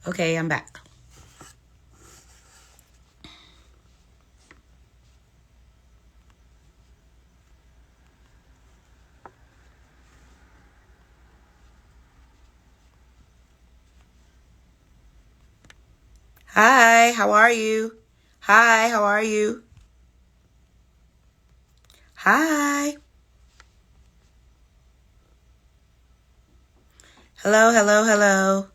Okay, I'm back. Hi, how are you? Hi, how are you? Hi. Hello, hello, hello.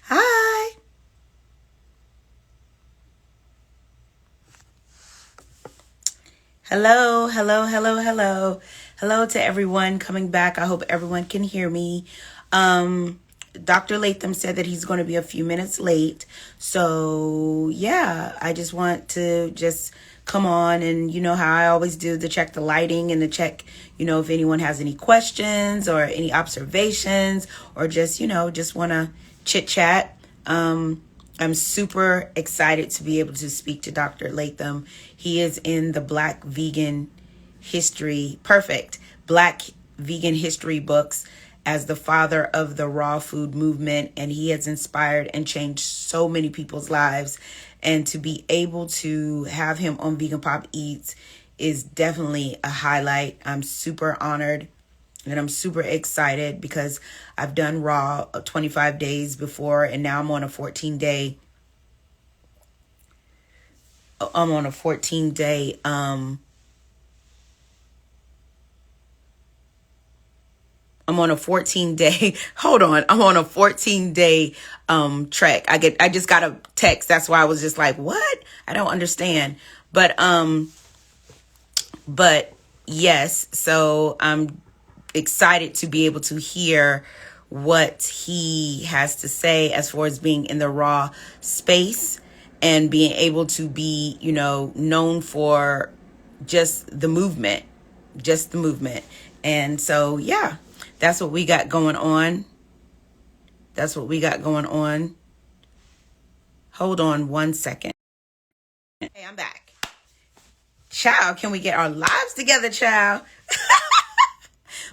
Hi. Hello, hello, hello, hello. Hello to everyone coming back. I hope everyone can hear me. Dr. Latham said that he's going to be a few minutes late. So, yeah, I just want to just come on and you know how I always do, to check the lighting and to check, if anyone has any questions or any observations or just, just want to chit chat. I'm super excited to be able to speak to Dr. Latham. He is in the Black Vegan history books as the father of the raw food movement, and he has inspired and changed so many people's lives. And to be able to have him on Vegan Pop Eats is definitely a highlight. I'm super honored and I'm super excited because I've done raw 25 days before, and now I'm on a 14-day I'm on a 14-day hold on. I'm on a 14-day trek. I just got a text. That's why I was just like, "What? I don't understand." But yes, so I'm excited to be able to hear what he has to say as far as being in the raw space and being able to be, known for just the movement. And so, yeah, that's what we got going on. Hold on one second. Hey, I'm back. Child, can we get our lives together, child?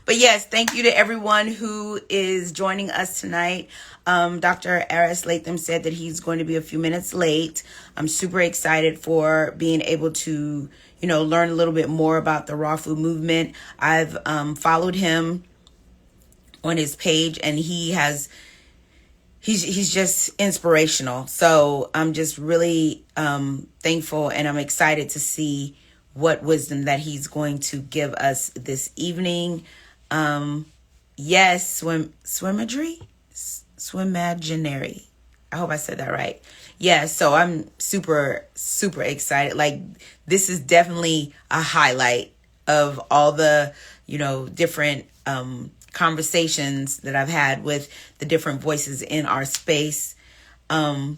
But yes, thank you to everyone who is joining us tonight. Dr. Aris Lantham said that he's going to be a few minutes late. I'm super excited for being able to, learn a little bit more about the raw food movement. I've followed him on his page, and he's just inspirational. So I'm just really thankful, and I'm excited to see what wisdom that he's going to give us this evening. Yes, swimaginary. I hope I said that right. Yeah, so I'm super, super excited. Like, this is definitely a highlight of all the, different conversations that I've had with the different voices in our space. And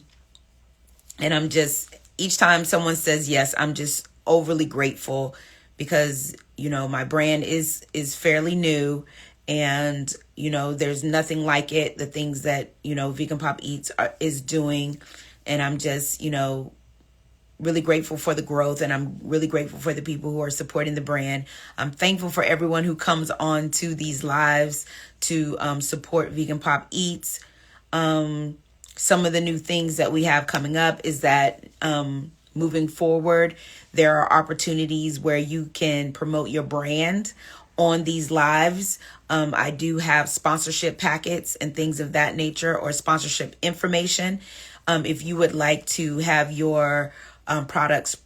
I'm just, each time someone says yes, I'm just overly grateful because, my brand is fairly new, and, there's nothing like it. The things that, Vegan Pop Eats is doing. And I'm just, really grateful for the growth, and I'm really grateful for the people who are supporting the brand. I'm thankful for everyone who comes on to these lives to support Vegan Pop Eats. Some of the new things that we have coming up is that moving forward, there are opportunities where you can promote your brand on these lives. I do have sponsorship packets and things of that nature, or sponsorship information. If you would like to have your products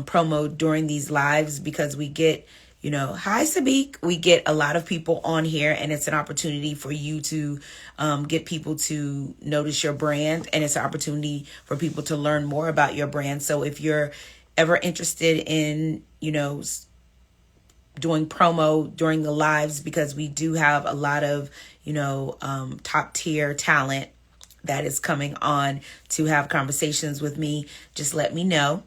promoted during these lives, because we get, hi Sabik, we get a lot of people on here, and it's an opportunity for you to get people to notice your brand, and it's an opportunity for people to learn more about your brand. So if you're ever interested in, doing promo during the lives, because we do have a lot of, top tier talent that is coming on to have conversations with me, just let me know.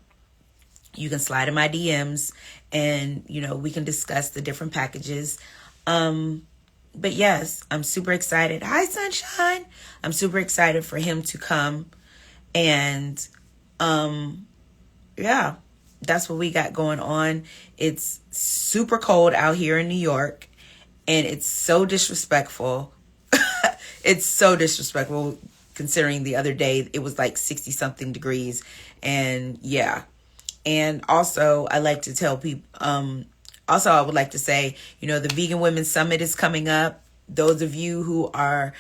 You can slide in my DMs, and, we can discuss the different packages. But yes, I'm super excited. Hi, Sunshine. I'm super excited for him to come and yeah, that's what we got going on. It's super cold out here in New York, and it's so disrespectful. It's so disrespectful considering the other day it was like 60 something degrees. And yeah. And also, I like to tell people, also, I would like to say, the Vegan Women's Summit is coming up. Those of you who are,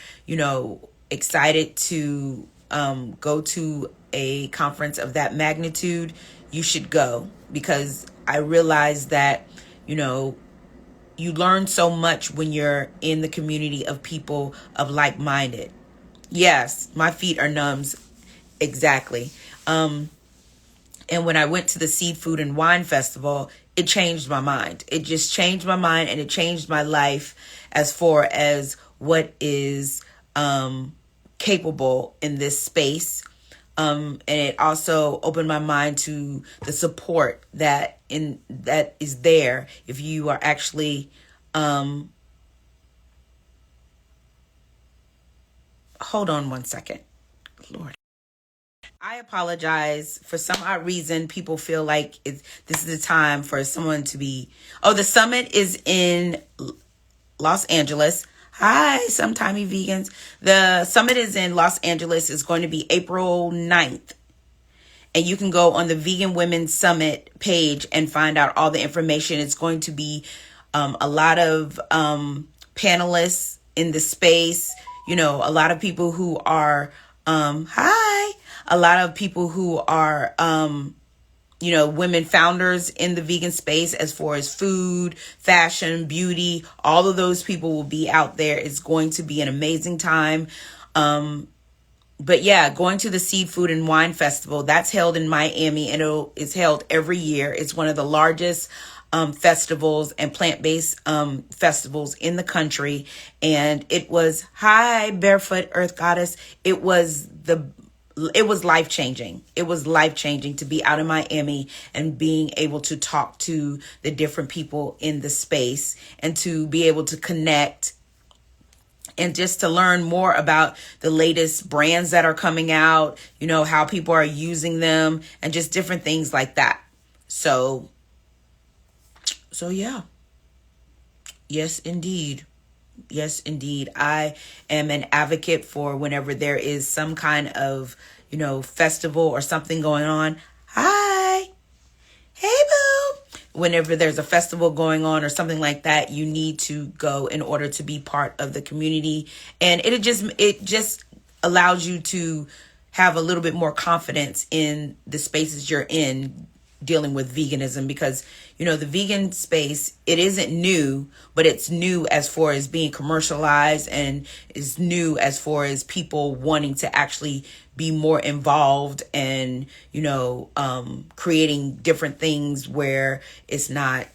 excited to go to a conference of that magnitude, you should go, because I realize that, you learn so much when you're in the community of people of like-minded. Yes, my feet are numbs. Exactly. And when I went to the Seafood and Wine Festival, it changed my mind. It just changed my mind, and it changed my life as far as what is capable in this space. And it also opened my mind to the support that is there if you are actually hold on one second. Lord. I apologize. For some odd reason, people feel like this is the time for someone to be... Oh, the summit is in Los Angeles. Hi, sometimey vegans. The summit is in Los Angeles. It's going to be April 9th. And you can go on the Vegan Women's Summit page and find out all the information. It's going to be a lot of panelists in the space. A lot of people who are... hi. A lot of people who are... women founders in the vegan space as far as food, fashion, beauty, all of those people will be out there. It's going to be an amazing time. But yeah, going to the Seafood and Wine Festival, that's held in Miami, and it's held every year. It's one of the largest festivals and plant-based festivals in the country. And it was, hi, Barefoot Earth Goddess. It was life-changing. It was life-changing to be out in Miami and being able to talk to the different people in the space and to be able to connect and just to learn more about the latest brands that are coming out, how people are using them and just different things like that. So yeah. Yes, indeed. Yes, indeed. I am an advocate for whenever there is some kind of, festival or something going on. Hi. Hey, boo. Whenever there's a festival going on or something like that, you need to go in order to be part of the community. And it just allows you to have a little bit more confidence in the spaces you're in dealing with veganism, because the vegan space, it isn't new, but it's new as far as being commercialized, and is new as far as people wanting to actually be more involved and creating different things where it's not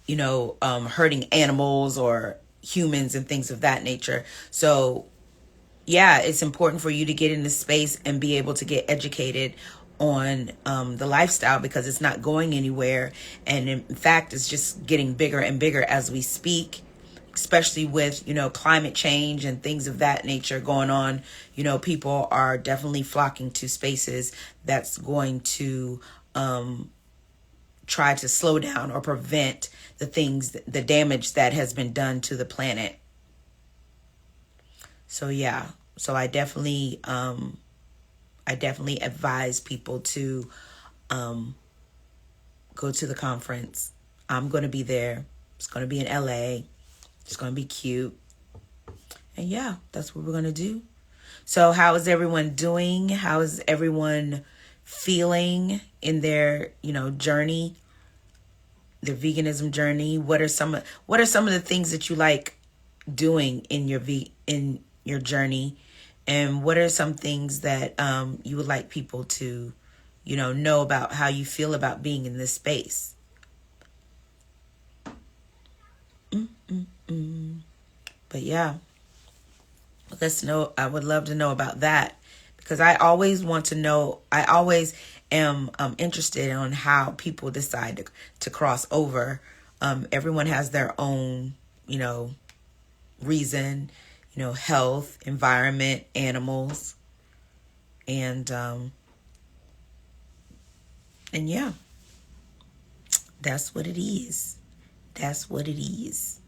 hurting animals or humans and things of that nature. So yeah, it's important for you to get in the space and be able to get educated on the lifestyle, because it's not going anywhere. And in fact, it's just getting bigger and bigger as we speak, especially with, climate change and things of that nature going on. People are definitely flocking to spaces that's going to try to slow down or prevent the damage that has been done to the planet. So yeah, so I definitely advise people to go to the conference. I'm going to be there. It's going to be in LA. It's going to be cute. And yeah, that's what we're going to do. So how is everyone doing? How is everyone feeling in their, journey, their veganism journey? What are some of the things that you like doing in your journey? And what are some things that you would like people to, know about how you feel about being in this space? But yeah, let's know. I would love to know about that, because I always want to know. I always am interested on how people decide to cross over. Everyone has their own, reason, health, environment, animals. And And yeah, that's what it is. That's what it is.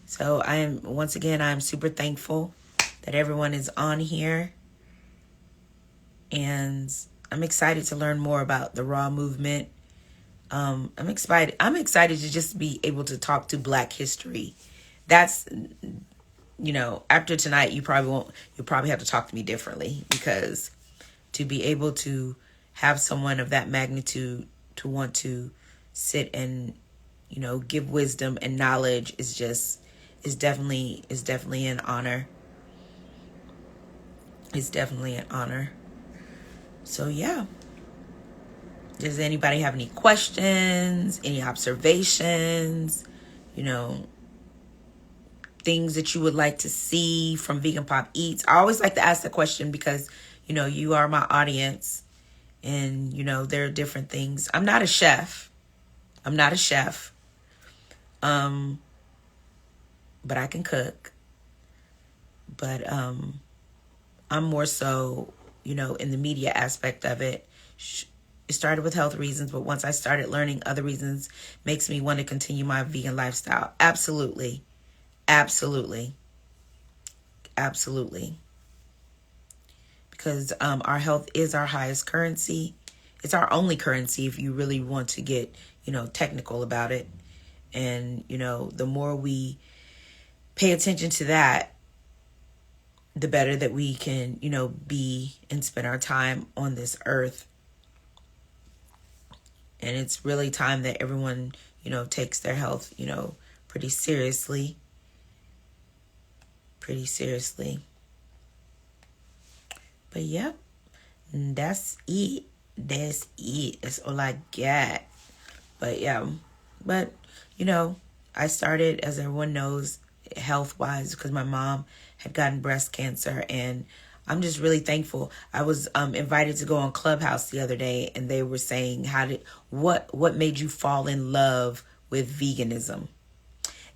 So I'm super thankful that everyone is on here. And I'm excited to learn more about the Raw movement. I'm excited to just be able to talk to Black history. That's, after tonight, you'll probably have to talk to me differently, because to be able to have someone of that magnitude to want to sit and, give wisdom and knowledge is definitely an honor. It's definitely an honor. So yeah. Does anybody have any questions, any observations, things that you would like to see from Vegan Pop Eats? I always like to ask the question because, you are my audience, and, there are different things. I'm not a chef. But I can cook. But I'm more so, in the media aspect of it. It started with health reasons, but once I started learning other reasons, makes me want to continue my vegan lifestyle. Absolutely. Because our health is our highest currency. It's our only currency if you really want to get, technical about it. And, the more we pay attention to that, the better that we can, be and spend our time on this earth. And it's really time that everyone, takes their health, pretty seriously. But yeah, that's it. That's all I got. But yeah, I started, as everyone knows, health-wise, because my mom had gotten breast cancer, and I'm just really thankful. I was invited to go on Clubhouse the other day, and they were saying, what made you fall in love with veganism?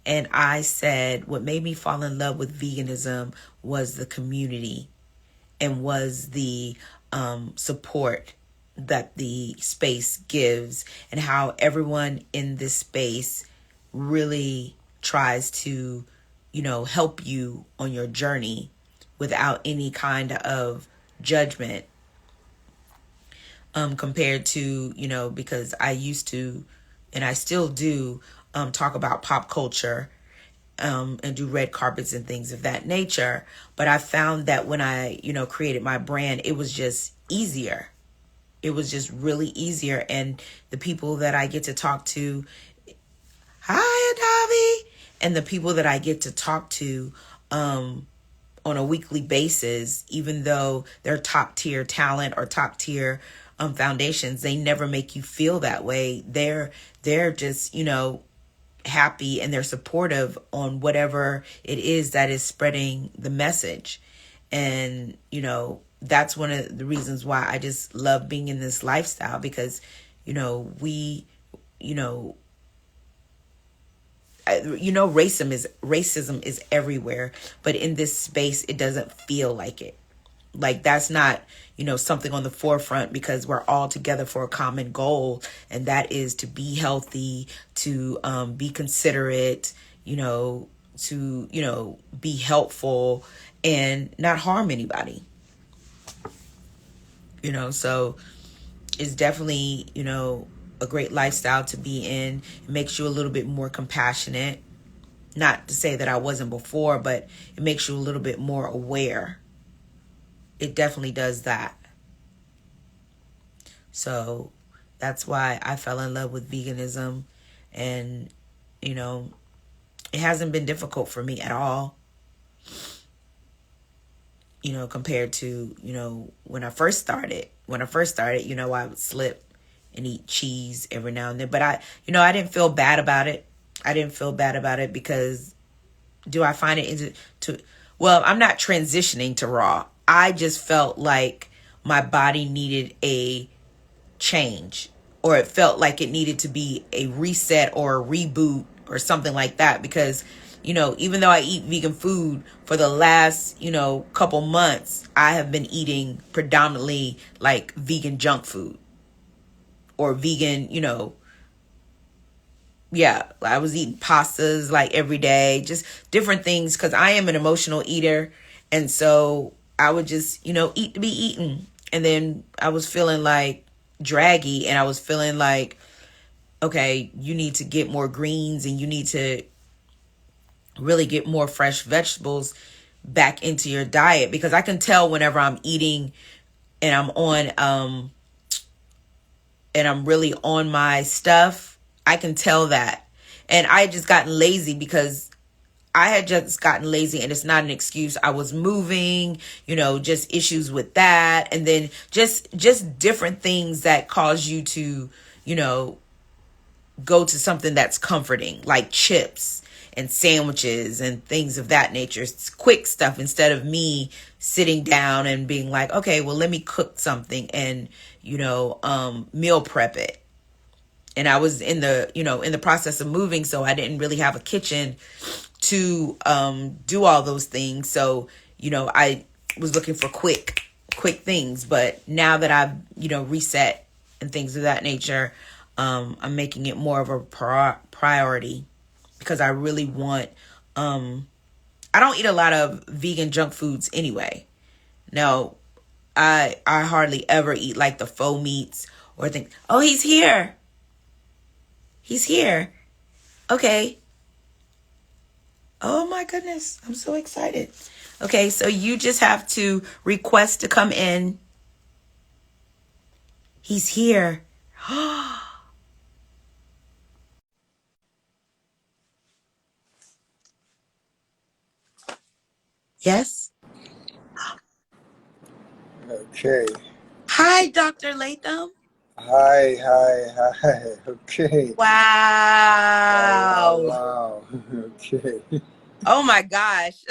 And I said, what made me fall in love with veganism was the community, and was the support that the space gives, and how everyone in this space really tries to, help you on your journey without any kind of judgment, compared to, because I used to, and I still do, talk about pop culture, and do red carpets and things of that nature. But I found that when I, created my brand, it was just easier. It was just really easier. And the people that I get to talk to, hi, Adavi, and the people that I get to talk to, on a weekly basis, even though they're top tier talent or top tier foundations, they never make you feel that way. They're just, happy, and they're supportive on whatever it is that is spreading the message. And, that's one of the reasons why I just love being in this lifestyle, because, racism is everywhere, but in this space, it doesn't feel like it. Like, that's not, something on the forefront, because we're all together for a common goal. And that is to be healthy, to be considerate, to, be helpful and not harm anybody. So it's definitely, a great lifestyle to be in. It makes you a little bit more compassionate. Not to say that I wasn't before, but it makes you a little bit more aware. It definitely does that. So that's why I fell in love with veganism. And, it hasn't been difficult for me at all. Compared to, when I first started. I would slip and eat cheese every now and then. But I didn't feel bad about it. Because do I find it well, I'm not transitioning to raw. I just felt like my body needed a change, or it felt like it needed to be a reset or a reboot or something like that. Because, even though I eat vegan food for the last, couple months, I have been eating predominantly like vegan junk food. or vegan, you know, yeah, I was eating pastas like every day, just different things because I am an emotional eater. And so I would just, you know, eat to be eaten. And then I was feeling like draggy, and I was feeling like, okay, you need to get more greens and you need to really get more fresh vegetables back into your diet, because I can tell whenever I'm eating and I'm really on my stuff, I can tell that. And I had just gotten lazy because I had just gotten lazy, and it's not an excuse. I was moving, you know, just issues with that. And then just different things that cause you to, you know, go to something that's comforting, like chips and sandwiches and things of that nature. It's quick stuff, instead of me sitting down and being like, okay, well, let me cook something and, you know, meal prep it. And I was in the, you know, in the process of moving, so I didn't really have a kitchen to do all those things. So, you know, I was looking for quick things. But now that I've, you know, reset and things of that nature, I'm making it more of a priority, because I really want, I don't eat a lot of vegan junk foods anyway. No, I hardly ever eat like the faux meats or think, oh, he's here. He's here. Okay. Oh my goodness. I'm so excited. Okay, so you just have to request to come in. He's here. Yes. Okay. Hi, Dr. Latham. Hi, hi, hi. Okay. Wow, wow, Wow. wow. Okay. Oh my gosh.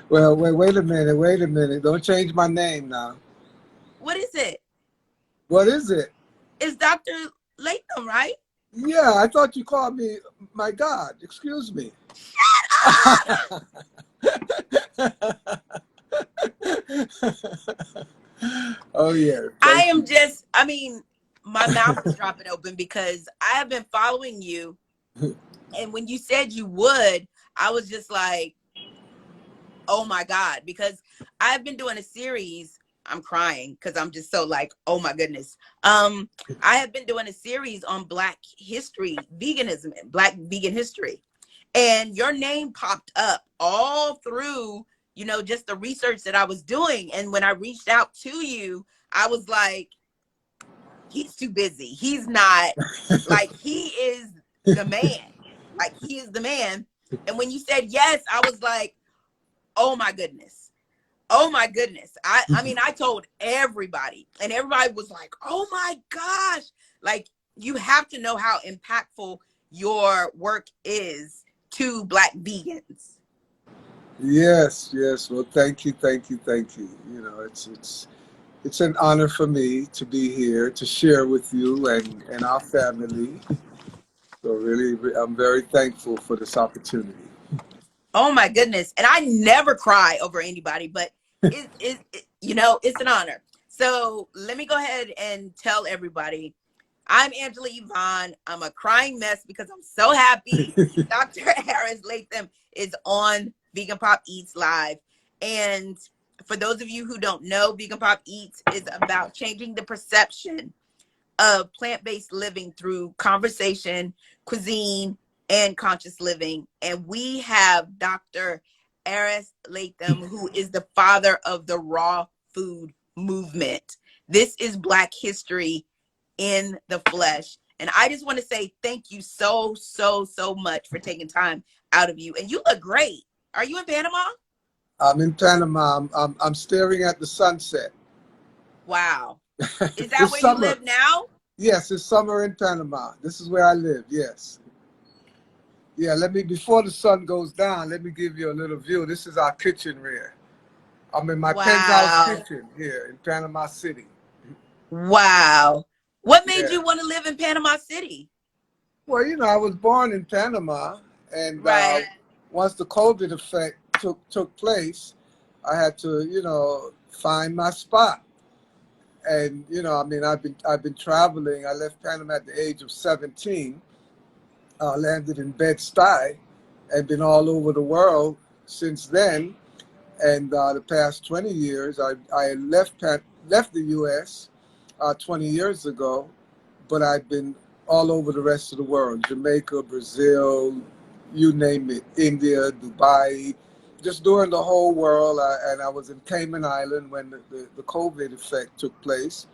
Well, wait a minute. Wait a minute. Don't change my name now. What is it? What is it? It's Dr. Latham, right? Yeah, I thought you called me my God. Excuse me. Oh, yeah. I Thank am you. just, I mean, my mouth is dropping open because I have been following you. And when you said you would, I was just like, oh my God, because I've been doing a series. I'm crying because I'm just so like, oh my goodness. I have been doing a series on Black history, veganism, and Black vegan history. And your name popped up all through, you know, just the research that I was doing. And when I reached out to you, I was like, he's too busy. He's not, like, he is the man. Like, he is the man. And when you said yes, I was like, oh my goodness. Oh my goodness. I mean, I told everybody, and everybody was like, oh my gosh. Like, you have to know how impactful your work is to Black vegans. Yes, yes. Well, thank you, thank you, thank you. You know, it's an honor for me to be here to share with you and our family. So really, I'm very thankful for this opportunity. Oh my goodness. And I never cry over anybody, but you know, it's an honor. So let me go ahead and tell everybody, I'm Angela Yvonne. I'm a crying mess because I'm so happy Dr. Aris Lantham is on Vegan Pop Eats Live. And for those of you who don't know, Vegan Pop Eats is about changing the perception of plant-based living through conversation, cuisine, and conscious living. And we have Dr. Aris Lantham, who is the father of the raw food movement. This is Black history in the flesh. And I just want to say thank you so, so, so much for taking time out of you. And you look great. Are you in Panama? I'm in Panama. I'm staring at the sunset. Wow. Is that It's where you summer. live now? Yes, it's summer in Panama. This is where I live. Yes. Yeah. Before the sun goes down, let me give you a little view. This is our kitchen rear. I'm in my penthouse Wow. kitchen here in Panama City. Wow. What made Yeah. you want to live in Panama City? Well, you know, I was born in Panama, and Right. once the COVID effect took place, I had to, you know, find my spot. And you know, I mean, I've been traveling. I left Panama at the age of 17. Landed in Bed-Stuy, and been all over the world since then. And the past 20 years, I left the U.S. 20 years ago, but I've been all over the rest of the world: Jamaica, Brazil, you name it, India, Dubai, just doing the whole world. And I was in Cayman Island when the COVID effect took place.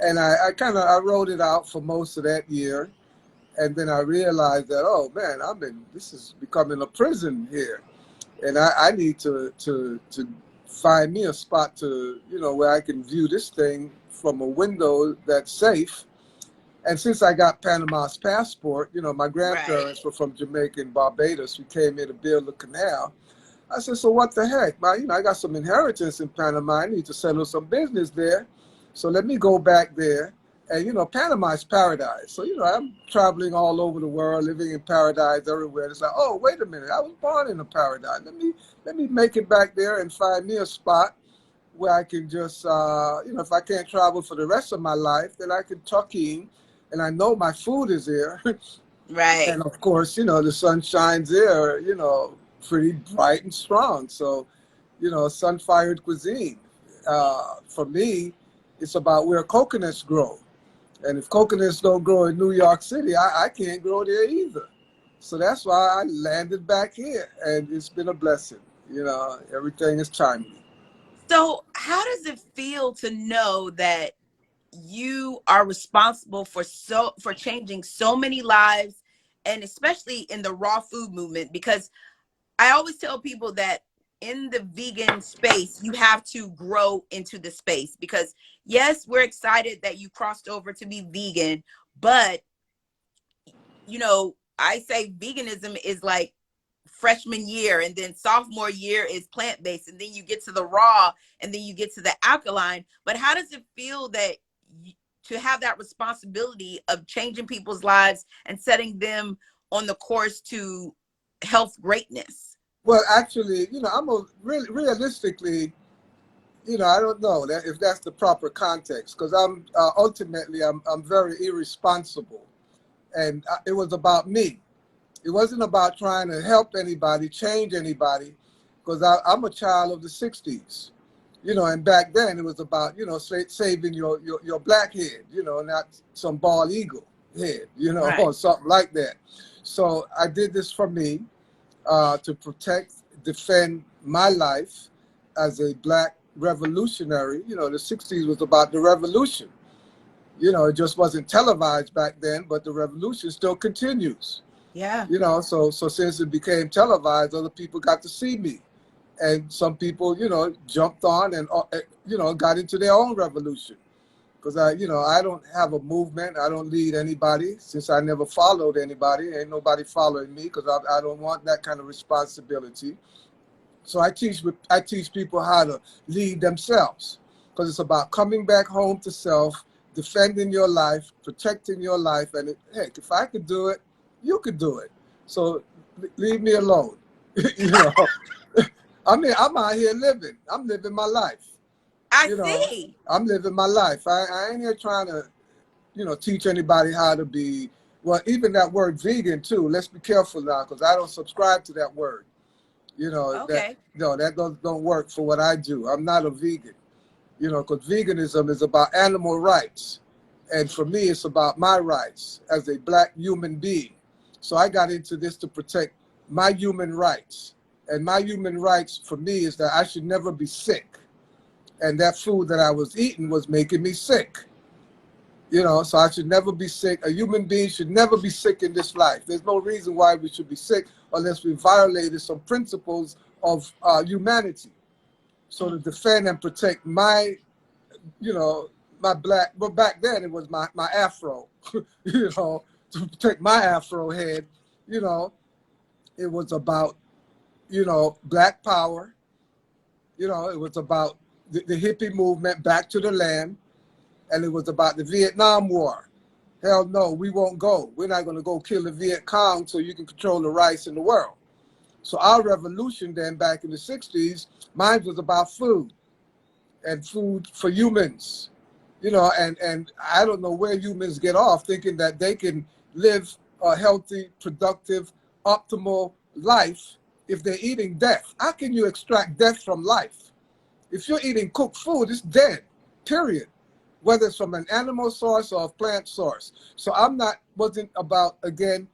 And I wrote it out for most of that year. And then I realized that, oh man, this is becoming a prison here. And I need to find me a spot to, you know, where I can view this thing from a window that's safe. And since I got Panama's passport, you know, my Right. grandparents were from Jamaica and Barbados. We came here to build a canal. I said, so what the heck? You know, I got some inheritance in Panama. I need to settle some business there. So let me go back there. And, you know, Panama is paradise. So, you know, I'm traveling all over the world, living in paradise everywhere. It's like, oh, wait a minute. I was born in a paradise. Let me make it back there and find me a spot where I can just, you know, if I can't travel for the rest of my life, then I can tuck in. And I know my food is there. Right. And of course, you know, the sun shines there, you know, pretty bright and strong. So, you know, sun-fired cuisine. For me, it's about where coconuts grow. And if coconuts don't grow in New York City, I can't grow there either. So that's why I landed back here. And it's been a blessing. You know, everything is timely. So, how does it feel to know that you are responsible for changing so many lives, and especially in the raw food movement? Because I always tell people that in the vegan space, you have to grow into the space, because yes, we're excited that you crossed over to be vegan, but you know, I say veganism is like freshman year, and then sophomore year is plant-based, and then you get to the raw, and then you get to the alkaline. But how does it feel that to have that responsibility of changing people's lives and setting them on the course to health greatness? Well, actually, you know, really realistically, you know, I don't know if that's the proper context, because ultimately I'm very irresponsible, and it was about me. It wasn't about trying to help anybody, change anybody, because I'm a child of the '60s, you know, and back then it was about, you know, saving your black head, you know, not some bald eagle head, you know, or Right. something like that. So I did this for me, to protect, defend my life as a black revolutionary. You know, the '60s was about the revolution. You know, it just wasn't televised back then, but the revolution still continues. Yeah. You know, so since it became televised, other people got to see me. And some people, you know, jumped on and, you know, got into their own revolution. Because you know, I don't have a movement. I don't lead anybody, since I never followed anybody. Ain't nobody following me, because I don't want that kind of responsibility. So I teach people how to lead themselves, because it's about coming back home to self, defending your life, protecting your life. And heck, if I could do it, you could do it. So leave me alone. You know, I mean, I'm out here living. I'm living my life. I You know, see. I'm living my life. I ain't here trying to, you know, teach anybody how to be. Well, even that word vegan too. Let's be careful now, because I don't subscribe to that word. You know, that Okay. no, that don't work for what I do. I'm not a vegan. You know, because veganism is about animal rights, and for me, it's about my rights as a black human being. So I got into this to protect my human rights, and my human rights for me is that I should never be sick, and that food that I was eating was making me sick. You know, so I should never be sick. A human being should never be sick in this life. There's no reason why we should be sick unless we violated some principles of humanity. So to defend and protect my, you know, my black, but back then it was my afro, you know, to protect my afro head, you know, it was about, you know, black power. You know, it was about the hippie movement, back to the land, and it was about the Vietnam War. Hell no, we won't go. We're not going to go kill the Viet Cong so you can control the rice in the world. So our revolution then back in the '60s, mine was about food, and food for humans. You know, and I don't know where humans get off thinking that they can live a healthy, productive, optimal life if they're eating death. How can you extract death from life? If you're eating cooked food, it's dead, period. Whether it's from an animal source or a plant source. So wasn't about, again,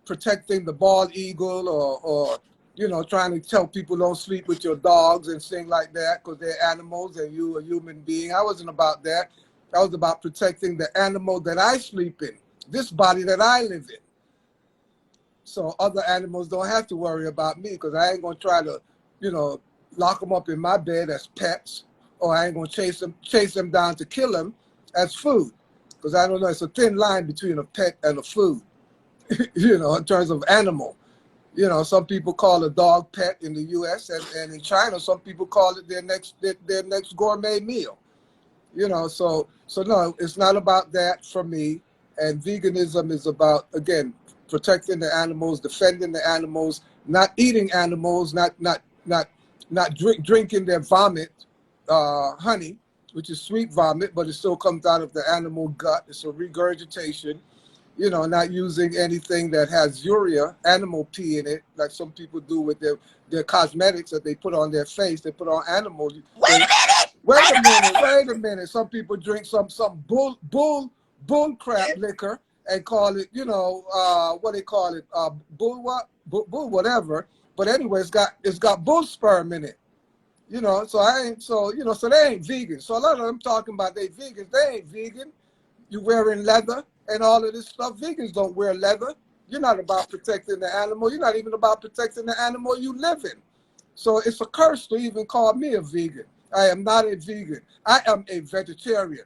protecting the bald eagle or you know, trying to tell people don't sleep with your dogs and things like that because they're animals and you a human being. I wasn't about that. I was about protecting the animal that I sleep in, this body that I live in. So other animals don't have to worry about me because I ain't going to try to, you know, lock them up in my bed as pets, or I ain't going to chase them down to kill them as food. Because I don't know, it's a thin line between a pet and a food, you know, in terms of animal. You know, some people call a dog pet in the U.S. and in China, some people call it their next gourmet meal. You know, so no, it's not about that for me. And veganism is about, again, protecting the animals, defending the animals, not eating animals, not drinking their vomit, honey, which is sweet vomit, but it still comes out of the animal gut. It's a regurgitation. You know, not using anything that has urea, animal pee in it, like some people do with their cosmetics that they put on their face. They put on animal. Wait a minute. Some people drink some bull crap liquor and call it, you know, what they call it, bull whatever. But anyway, it's got bull sperm in it. You know, so they ain't vegan. So a lot of them talking about they vegans, they ain't vegan. You wearing leather and all of this stuff. Vegans don't wear leather. You're not about protecting the animal. You're not even about protecting the animal you live in. So it's a curse to even call me a vegan. I am not a vegan. I am a vegetarian.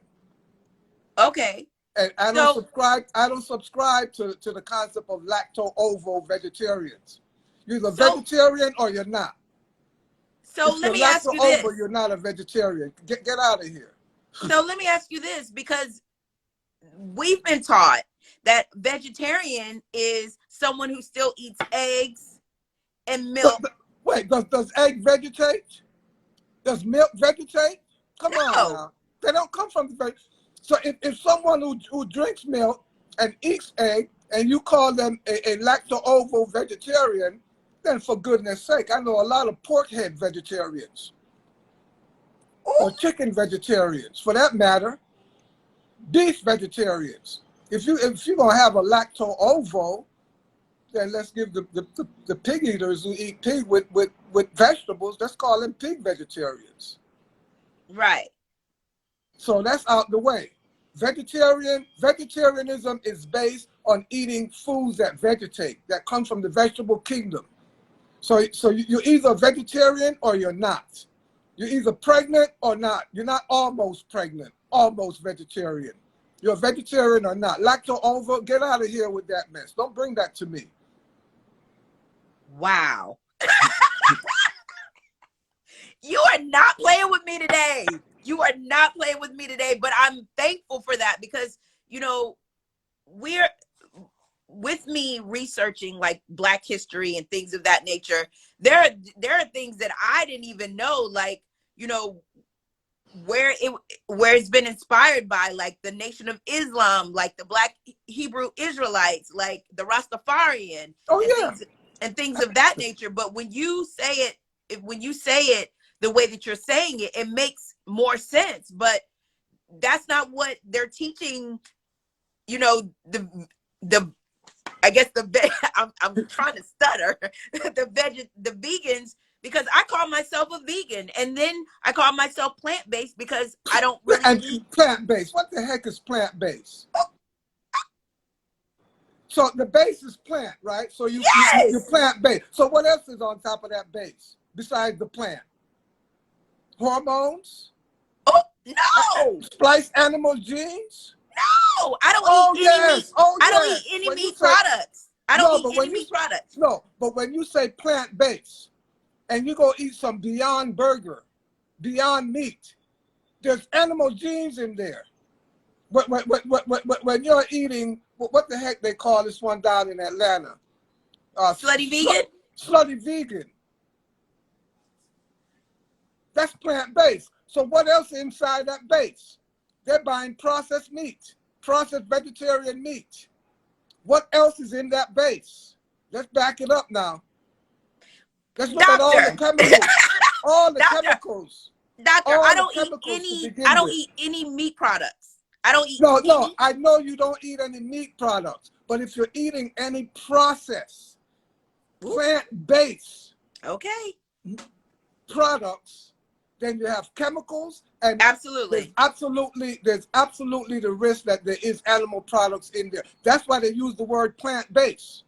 Okay. And I don't subscribe to the concept of lacto-ovo vegetarians. You're either vegetarian or you're not. So let me ask you this. You're not a vegetarian. Get out of here. So let me ask you this, because we've been taught that vegetarian is someone who still eats eggs and milk. Wait, does egg vegetate? Does milk vegetate? Come on now. They don't come from the veg. So if someone who drinks milk and eats egg and you call them a lacto-ovo vegetarian, then for goodness sake, I know a lot of pork head vegetarians. Or chicken vegetarians, for that matter. Beef vegetarians. If you're gonna have a lacto-ovo, then let's give the pig eaters who eat pig with vegetables, let's call them pig vegetarians. Right. So that's out the way. Vegetarianism is based on eating foods that vegetate, that come from the vegetable kingdom. So you're either vegetarian or you're not. You're either pregnant or not. You're not almost pregnant, almost vegetarian. You're a vegetarian or not. Lacto-ovo, get out of here with that mess. Don't bring that to me. Wow. You are not playing with me today. You are not playing with me today, but I'm thankful for that because, you know, with me researching like Black history and things of that nature, there are things that I didn't even know, like, you know, where it's been inspired by, like the Nation of Islam, like the Black Hebrew Israelites, like the Rastafarian, and things of that nature. But when you say it the way that you're saying it, it makes more sense. But that's not what they're teaching. You know, I guess I'm trying to stutter. the vegans, because I call myself a vegan, and then I call myself plant-based because I don't really eat plant-based. What the heck is plant-based? So the base is plant, right? So you're plant-based. So what else is on top of that base besides the plant? Hormones? Oh no! Spliced animal genes? No, I don't eat any meat. I don't eat any meat products. No, but when you say plant-based and you go eat some Beyond Burger, Beyond Meat, there's animal genes in there. When you're eating, what the heck they call this one down in Atlanta? Slutty vegan? Slutty vegan. That's plant-based. So what else inside that base? They're buying processed meat, processed vegetarian meat. What else is in that base? Let's back it up now. Let's look at all the Doctor, chemicals. All the doctor, chemicals. doctor, All the chemicals to I begin don't with. eat any meat products. I don't eat No, any. I know you don't eat any meat products, but if you're eating any processed, plant-based Okay. products, then you have chemicals, and Absolutely. there's absolutely the risk that there is animal products in there. That's why they use the word plant-based.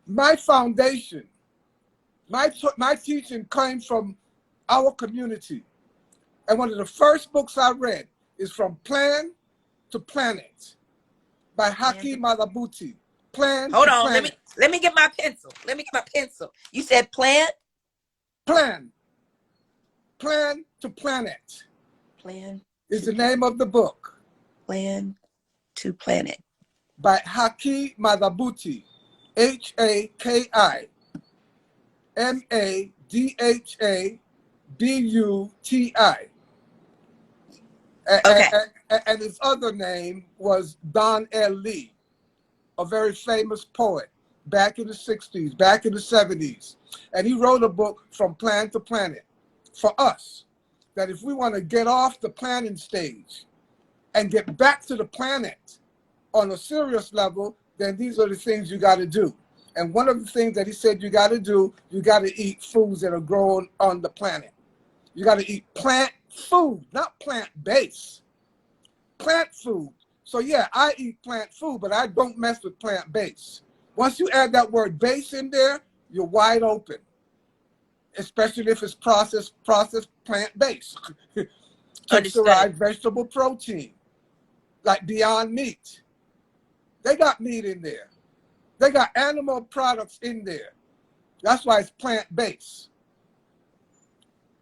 My foundation, my teaching came from our community. And one of the first books I read is From Plan to Planet by Haki Madhubuti. Plan Hold to on. Planet. Let me get my pencil. You said plant? Plan to Planet Plan is the name of the book. Plan to Planet. By Haki Madhubuti. HAKIMADHABUTI. Okay. And his other name was Don L. Lee, a very famous poet back in the 60s, back in the 70s. And he wrote a book, From Plan to Planet, for us, that if we want to get off the planning stage and get back to the planet on a serious level, then these are the things you got to do. And one of the things that he said you got to do, you got to eat foods that are grown on the planet. You got to eat plant food, not plant-based. Plant food. So yeah, I eat plant food, but I don't mess with plant-based. Once you add that word base in there, you're wide open. Especially if it's processed plant-based. Understood. Texturized vegetable protein, like Beyond Meat. They got meat in there. They got animal products in there. That's why it's plant-based.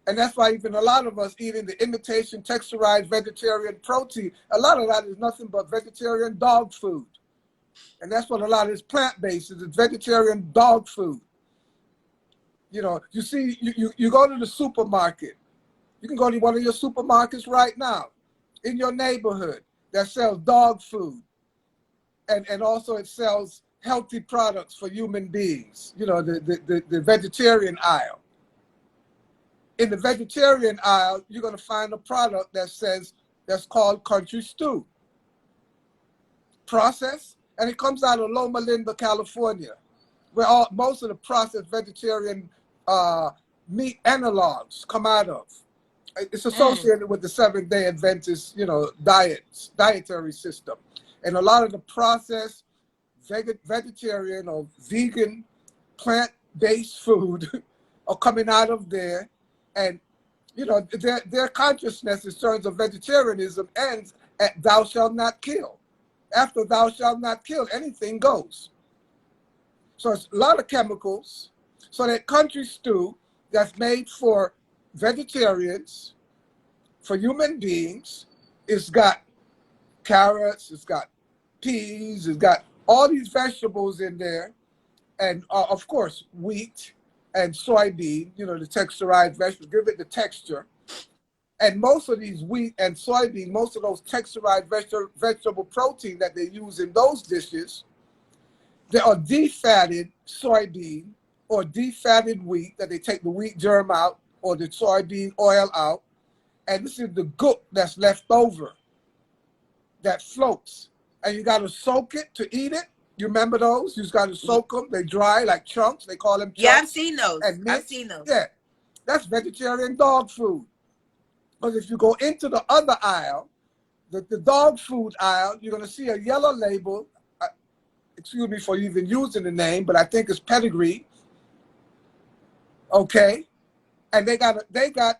And that's why even a lot of us eating the imitation texturized vegetarian protein, a lot of that is nothing but vegetarian dog food. And that's what a lot of this plant-based is, it's vegetarian dog food. You know, you see, you go to the supermarket. You can go to one of your supermarkets right now in your neighborhood that sells dog food. And also it sells healthy products for human beings, you know, the vegetarian aisle. In the vegetarian aisle, you're going to find a product that's called country stew. Processed, and it comes out of Loma Linda, California, where most of the processed vegetarian meat analogs come out of. It's associated with the Seventh-day Adventist, you know, dietary system. And a lot of the processed vegetarian or vegan plant-based food are coming out of there. And, you know, their consciousness in terms of vegetarianism ends at thou shalt not kill. After thou shalt not kill, anything goes. So it's a lot of chemicals. So that country stew that's made for vegetarians, for human beings, it's got carrots, it's got peas, it's got all these vegetables in there. And of course, wheat and soybean, you know, the texturized vegetables, give it the texture. And most of these wheat and soybean, most of those texturized vegetable protein that they use in those dishes, they are defatted soybean or defatted wheat, that they take the wheat germ out or the soybean oil out. And this is the gook that's left over that floats. And you got to soak it to eat it. You remember those? You just got to soak them. They dry like chunks. They call them chunks. Yeah, I've seen those. And I've mixed. seen those. Yeah, that's vegetarian dog food. Because if you go into the other aisle, the dog food aisle, you're going to see a yellow label. Excuse me for even using the name, but I think it's pedigree. Okay, and they got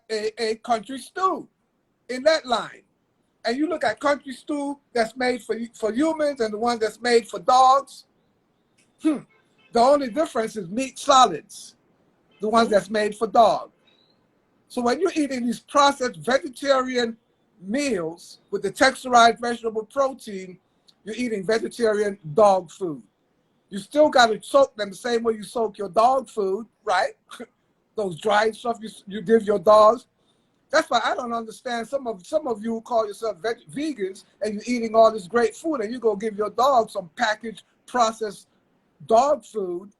a country stew in that line. And you look at country stew that's made for humans and the one that's made for dogs. The only difference is meat solids, the ones that's made for dog. So when you're eating these processed vegetarian meals with the texturized vegetable protein, you're eating vegetarian dog food. You still got to soak them the same way you soak your dog food, right? Those dried stuff you give your dogs. That's why I don't understand some of you who call yourself vegans and you're eating all this great food and you go give your dog some packaged processed dog food.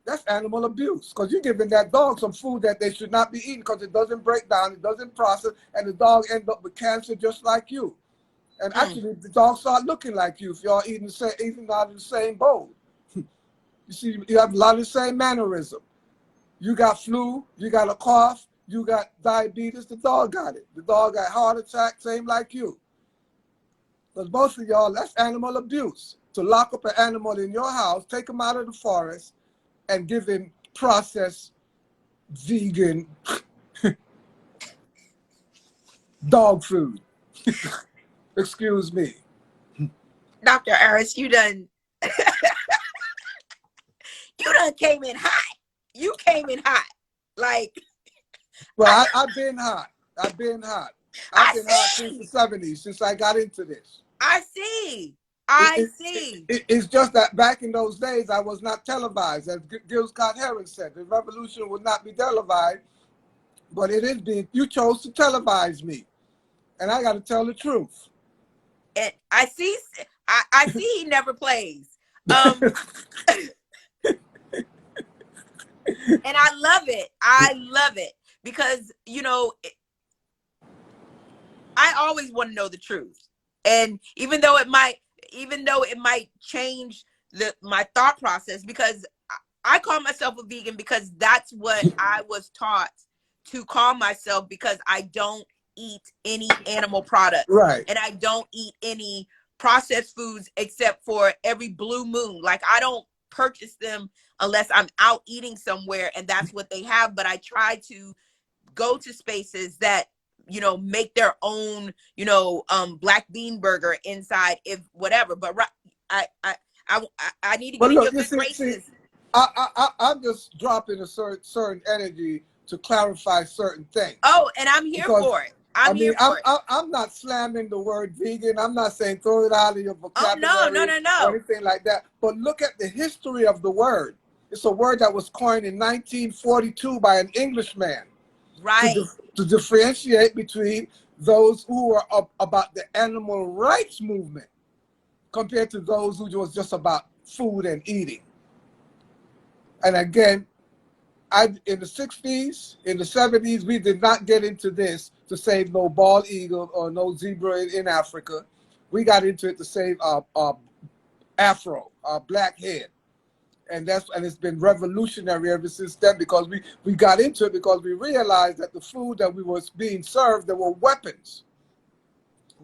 That's animal abuse, because you're giving that dog some food that they should not be eating because it doesn't break down, it doesn't process, and the dog ends up with cancer just like you. And actually, the dog start looking like you if y'all eating out of the same bowl. You see, you have a lot of the same mannerism. You got flu, you got a cough, you got diabetes, the dog got it. The dog got heart attack, same like you. Because both of y'all, that's animal abuse. To lock up an animal in your house, take him out of the forest, and give him processed vegan dog food. Excuse me. Dr. Aris, you done came in hot. You came in hot. Like, well, I've been hot. I've been hot since the 70s, since I got into this. I see. It's just that back in those days, I was not televised. As Gil Scott-Heron said, the revolution would not be televised, but it is being, you chose to televise me. And I got to tell the truth. And I see he never plays. And I love it. I love it because, you know, I always want to know the truth. And even though it might change my thought process, because I call myself a vegan because that's what I was taught to call myself, because I don't eat any animal products. Right. And I don't eat any processed foods except for every blue moon. Like, I don't purchase them unless I'm out eating somewhere and that's what they have. But I try to go to spaces that, you know, make their own, you know, black bean burger inside, if whatever. But I need to get in your good graces. I'm just dropping a certain energy to clarify certain things. Oh, and I'm here for it. I'm not slamming the word vegan. I'm not saying throw it out of your vocabulary or anything like that. But look at the history of the word. It's a word that was coined in 1942 by an Englishman. Right. To differentiate between those who are about the animal rights movement compared to those who was just about food and eating. And again, in the 60s, in the 70s, we did not get into this to save no bald eagle or no zebra in Africa. We got into it to save our afro, our black head. And it's been revolutionary ever since then, because we got into it because we realized that the food that we was being served, there were weapons.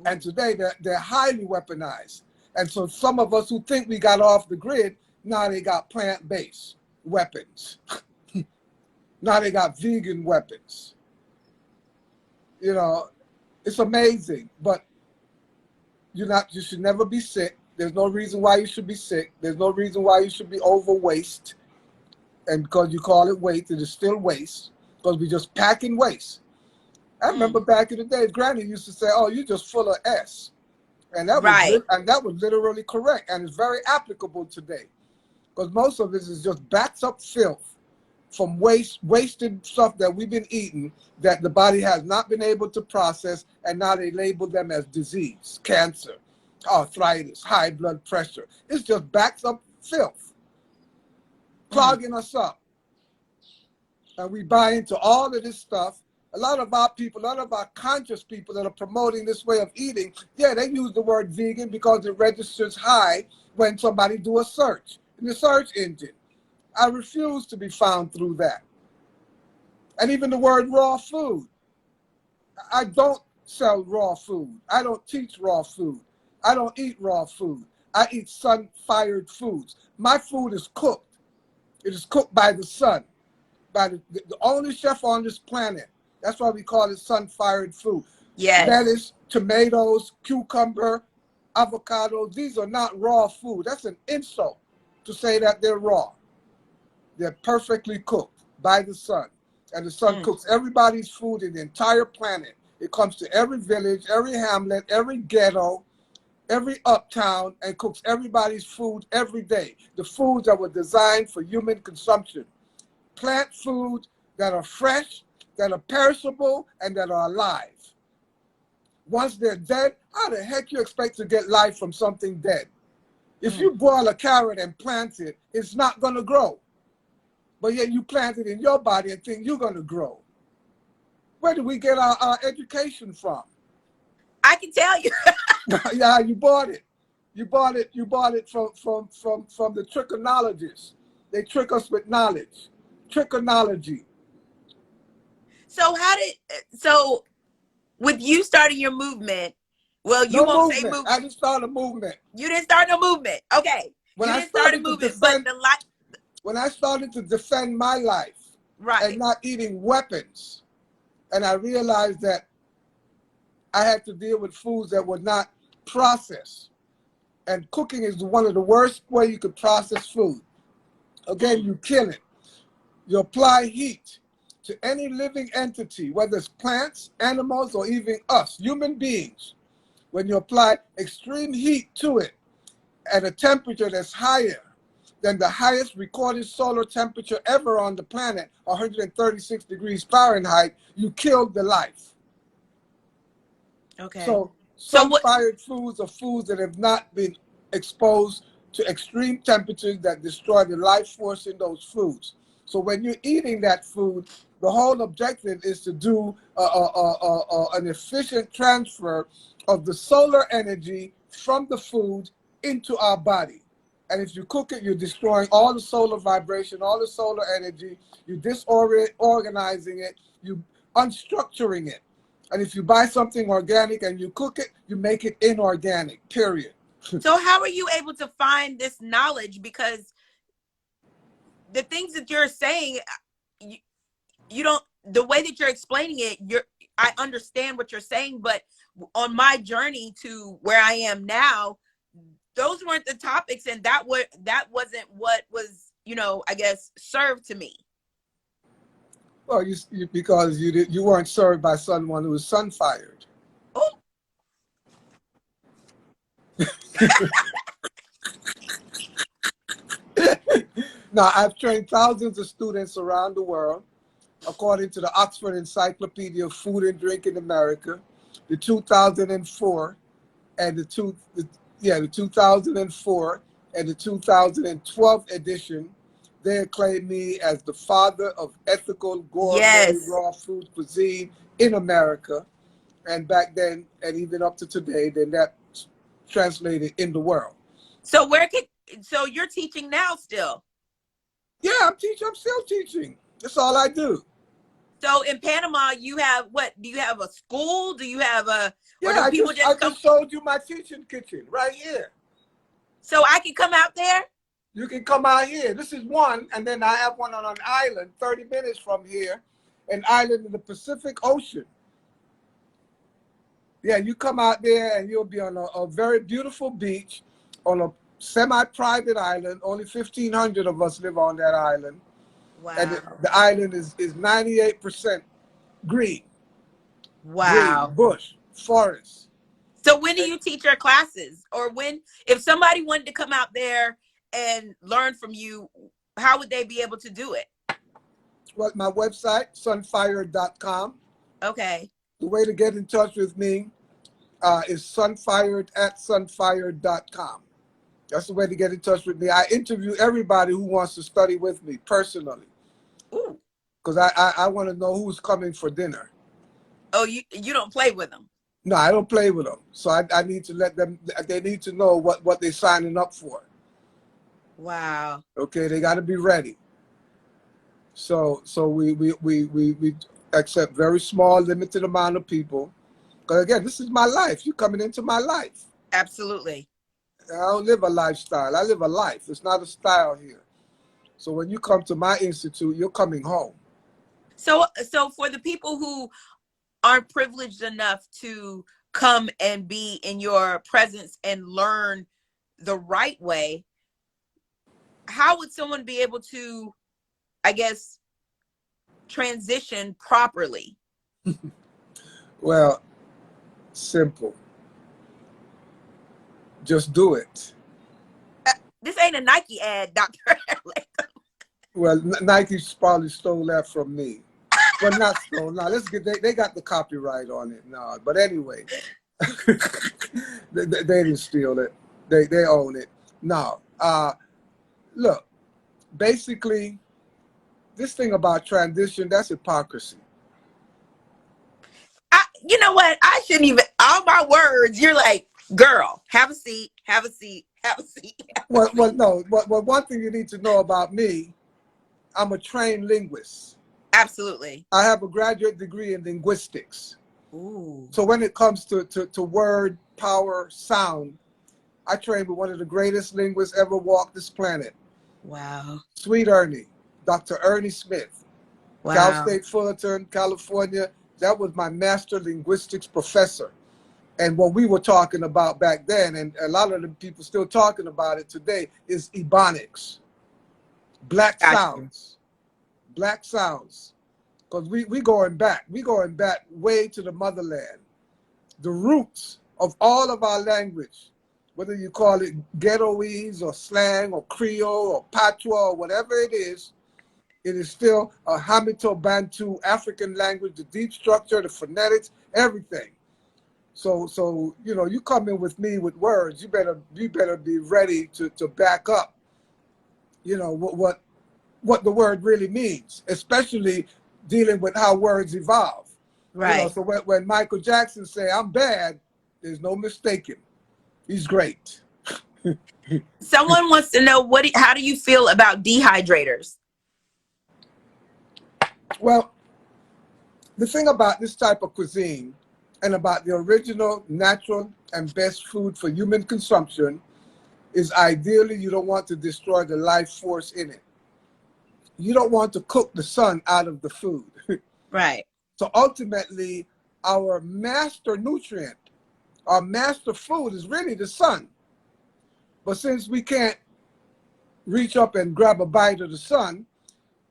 And today they're highly weaponized. And so some of us who think we got off the grid, now they got plant-based weapons. Now they got vegan weapons. You know, it's amazing, but you should never be sick. There's no reason why you should be sick. There's no reason why you should be overwaste. And because you call it waste, it is still waste, because we just packing waste. I remember back in the day, Granny used to say, "Oh, you're just full of S." And that was literally correct, and it's very applicable today, because most of this is just backs up filth from wasted stuff that we've been eating that the body has not been able to process, and now they label them as disease, cancer, arthritis, high blood pressure. It's just backs up filth, clogging us up. And we buy into all of this stuff. A lot of our people, a lot of our conscious people that are promoting this way of eating, they use the word vegan because it registers high when somebody do a search in the search engine. I refuse to be found through that. And even the word raw food. I don't sell raw food. I don't teach raw food. I don't eat raw food. I eat sun-fired foods. My food is cooked. It is cooked by the sun, by the only chef on this planet. That's why we call it sun-fired food. Yes. Lettuce, tomatoes, cucumber, avocado. These are not raw food. That's an insult to say that they're raw. They're perfectly cooked by the sun. And the sun cooks everybody's food in the entire planet. It comes to every village, every hamlet, every ghetto, every uptown, and cooks everybody's food every day. The foods that were designed for human consumption. Plant foods that are fresh, that are perishable and that are alive. Once they're dead, how the heck you expect to get life from something dead? If you boil a carrot and plant it, it's not going to grow. But yet you plant it in your body and think you're going to grow. Where do we get our education from? I can tell you. Yeah, you bought it. You bought it from the trichologists. They trick us with knowledge. Trichology. So with you starting your movement, well, you No won't say movement. movement. I didn't start a movement. You didn't start no movement. Okay. When You I didn't start a started to movement, but defend, the life. when I started to defend my life and Right. not eating weapons, and I realized that I had to deal with foods that were not processed. And cooking is one of the worst way you could process food. Again, you kill it. You apply heat to any living entity, whether it's plants, animals, or even us, human beings. When you apply extreme heat to it at a temperature that's higher than the highest recorded solar temperature ever on the planet, 136 degrees Fahrenheit, you killed the life. Okay. So So what? sun-fired foods are foods that have not been exposed to extreme temperatures that destroy the life force in those foods. So when you're eating that food, the whole objective is to do an efficient transfer of the solar energy from the food into our body. And if you cook it, you're destroying all the solar vibration, all the solar energy. You're disorganizing it. You unstructuring it. And if you buy something organic and you cook it, you make it inorganic, period. So how are you able to find this knowledge? Because the things that you're saying, you, you don't, the way that you're explaining it, I understand what you're saying, but on my journey to where I am now, those weren't the topics, and that wasn't what was, I guess, served to me. Well, because you weren't served by someone who was sun fired. Oh. Now, I've trained thousands of students around the world, according to the Oxford Encyclopedia of Food and Drink in America, the 2004 and the 2004 and the 2012 edition. They acclaim me as the father of ethical gourmet Yes. raw food cuisine in America, and back then, and even up to today, then that's translated in the world. So so you're teaching now still? Yeah, I'm still teaching. That's all I do. So in Panama, you have what? Do you have a school? Do you have or Yeah, do people I just come? just showed you my teaching kitchen right here. So I can come out there? You can come out here. This is one, and then I have one on an island 30 minutes from here, an island in the Pacific Ocean. Yeah, you come out there and you'll be on a very beautiful beach on a semi-private island. Only 1,500 of us live on that island. And Wow. the island is 98% green, Wow. bush, forest. So when do And, you teach your classes? Or if somebody wanted to come out there and learn from you, how would they be able to do it? well, my website, sunfired.com. Okay. The way to get in touch with me is sunfired@sunfired.com. That's the way to get in touch with me. I interview everybody who wants to study with me personally. Ooh. Because I want to know who's coming for dinner. Oh, you don't play with them? No, I don't play with them. So I need to let them, they need to know what they're signing up for. Wow. Okay, they got to be ready. So we accept very small, limited amount of people. Because again, this is my life. You're coming into my life. Absolutely. I don't live a lifestyle. I live a life. It's not a style here. So when you come to my institute, you're coming home. So for the people who aren't privileged enough to come and be in your presence and learn the right way, how would someone be able to, I guess, transition properly? Well, simple. Just do it. This ain't a Nike ad, Dr. Well, Nike probably stole that from me. Well, not stolen. Now let's get they got the copyright on it. No, but anyway, they didn't steal it. They own it. No. Look, basically, this thing about transition, that's hypocrisy. You know what? I shouldn't even, all my words, you're like, girl, have a seat, have a seat, have a seat. Well, no. Well, one thing you need to know about me, I'm a trained linguist. Absolutely. I have a graduate degree in linguistics. Ooh. So when it comes to word, power, sound, I trained with one of the greatest linguists ever walked this planet. Wow. Sweet Ernie, Dr. Ernie Smith, Cal Wow. State Fullerton, California. That was my master linguistics professor. And what we were talking about back then, and a lot of the people still talking about it today, is Ebonics, black Gotcha. sounds, black sounds. Because we going back way to the motherland. The roots of all of our language, whether you call it ghettoese or slang or Creole or patois or whatever it is still a Hamito Bantu African language, the deep structure, the phonetics, everything. So you know, you come in with me with words, you better be ready to back up, you know, what the word really means, especially dealing with how words evolve. You know, Right. so when Michael Jackson say I'm bad, there's no mistaking. He's great. Someone wants to know how do you feel about dehydrators? Well, the thing about this type of cuisine and about the original, natural, and best food for human consumption is ideally you don't want to destroy the life force in it. You don't want to cook the sun out of the food. Right. So ultimately, our master nutrient, our master food is really the sun. But since we can't reach up and grab a bite of the sun,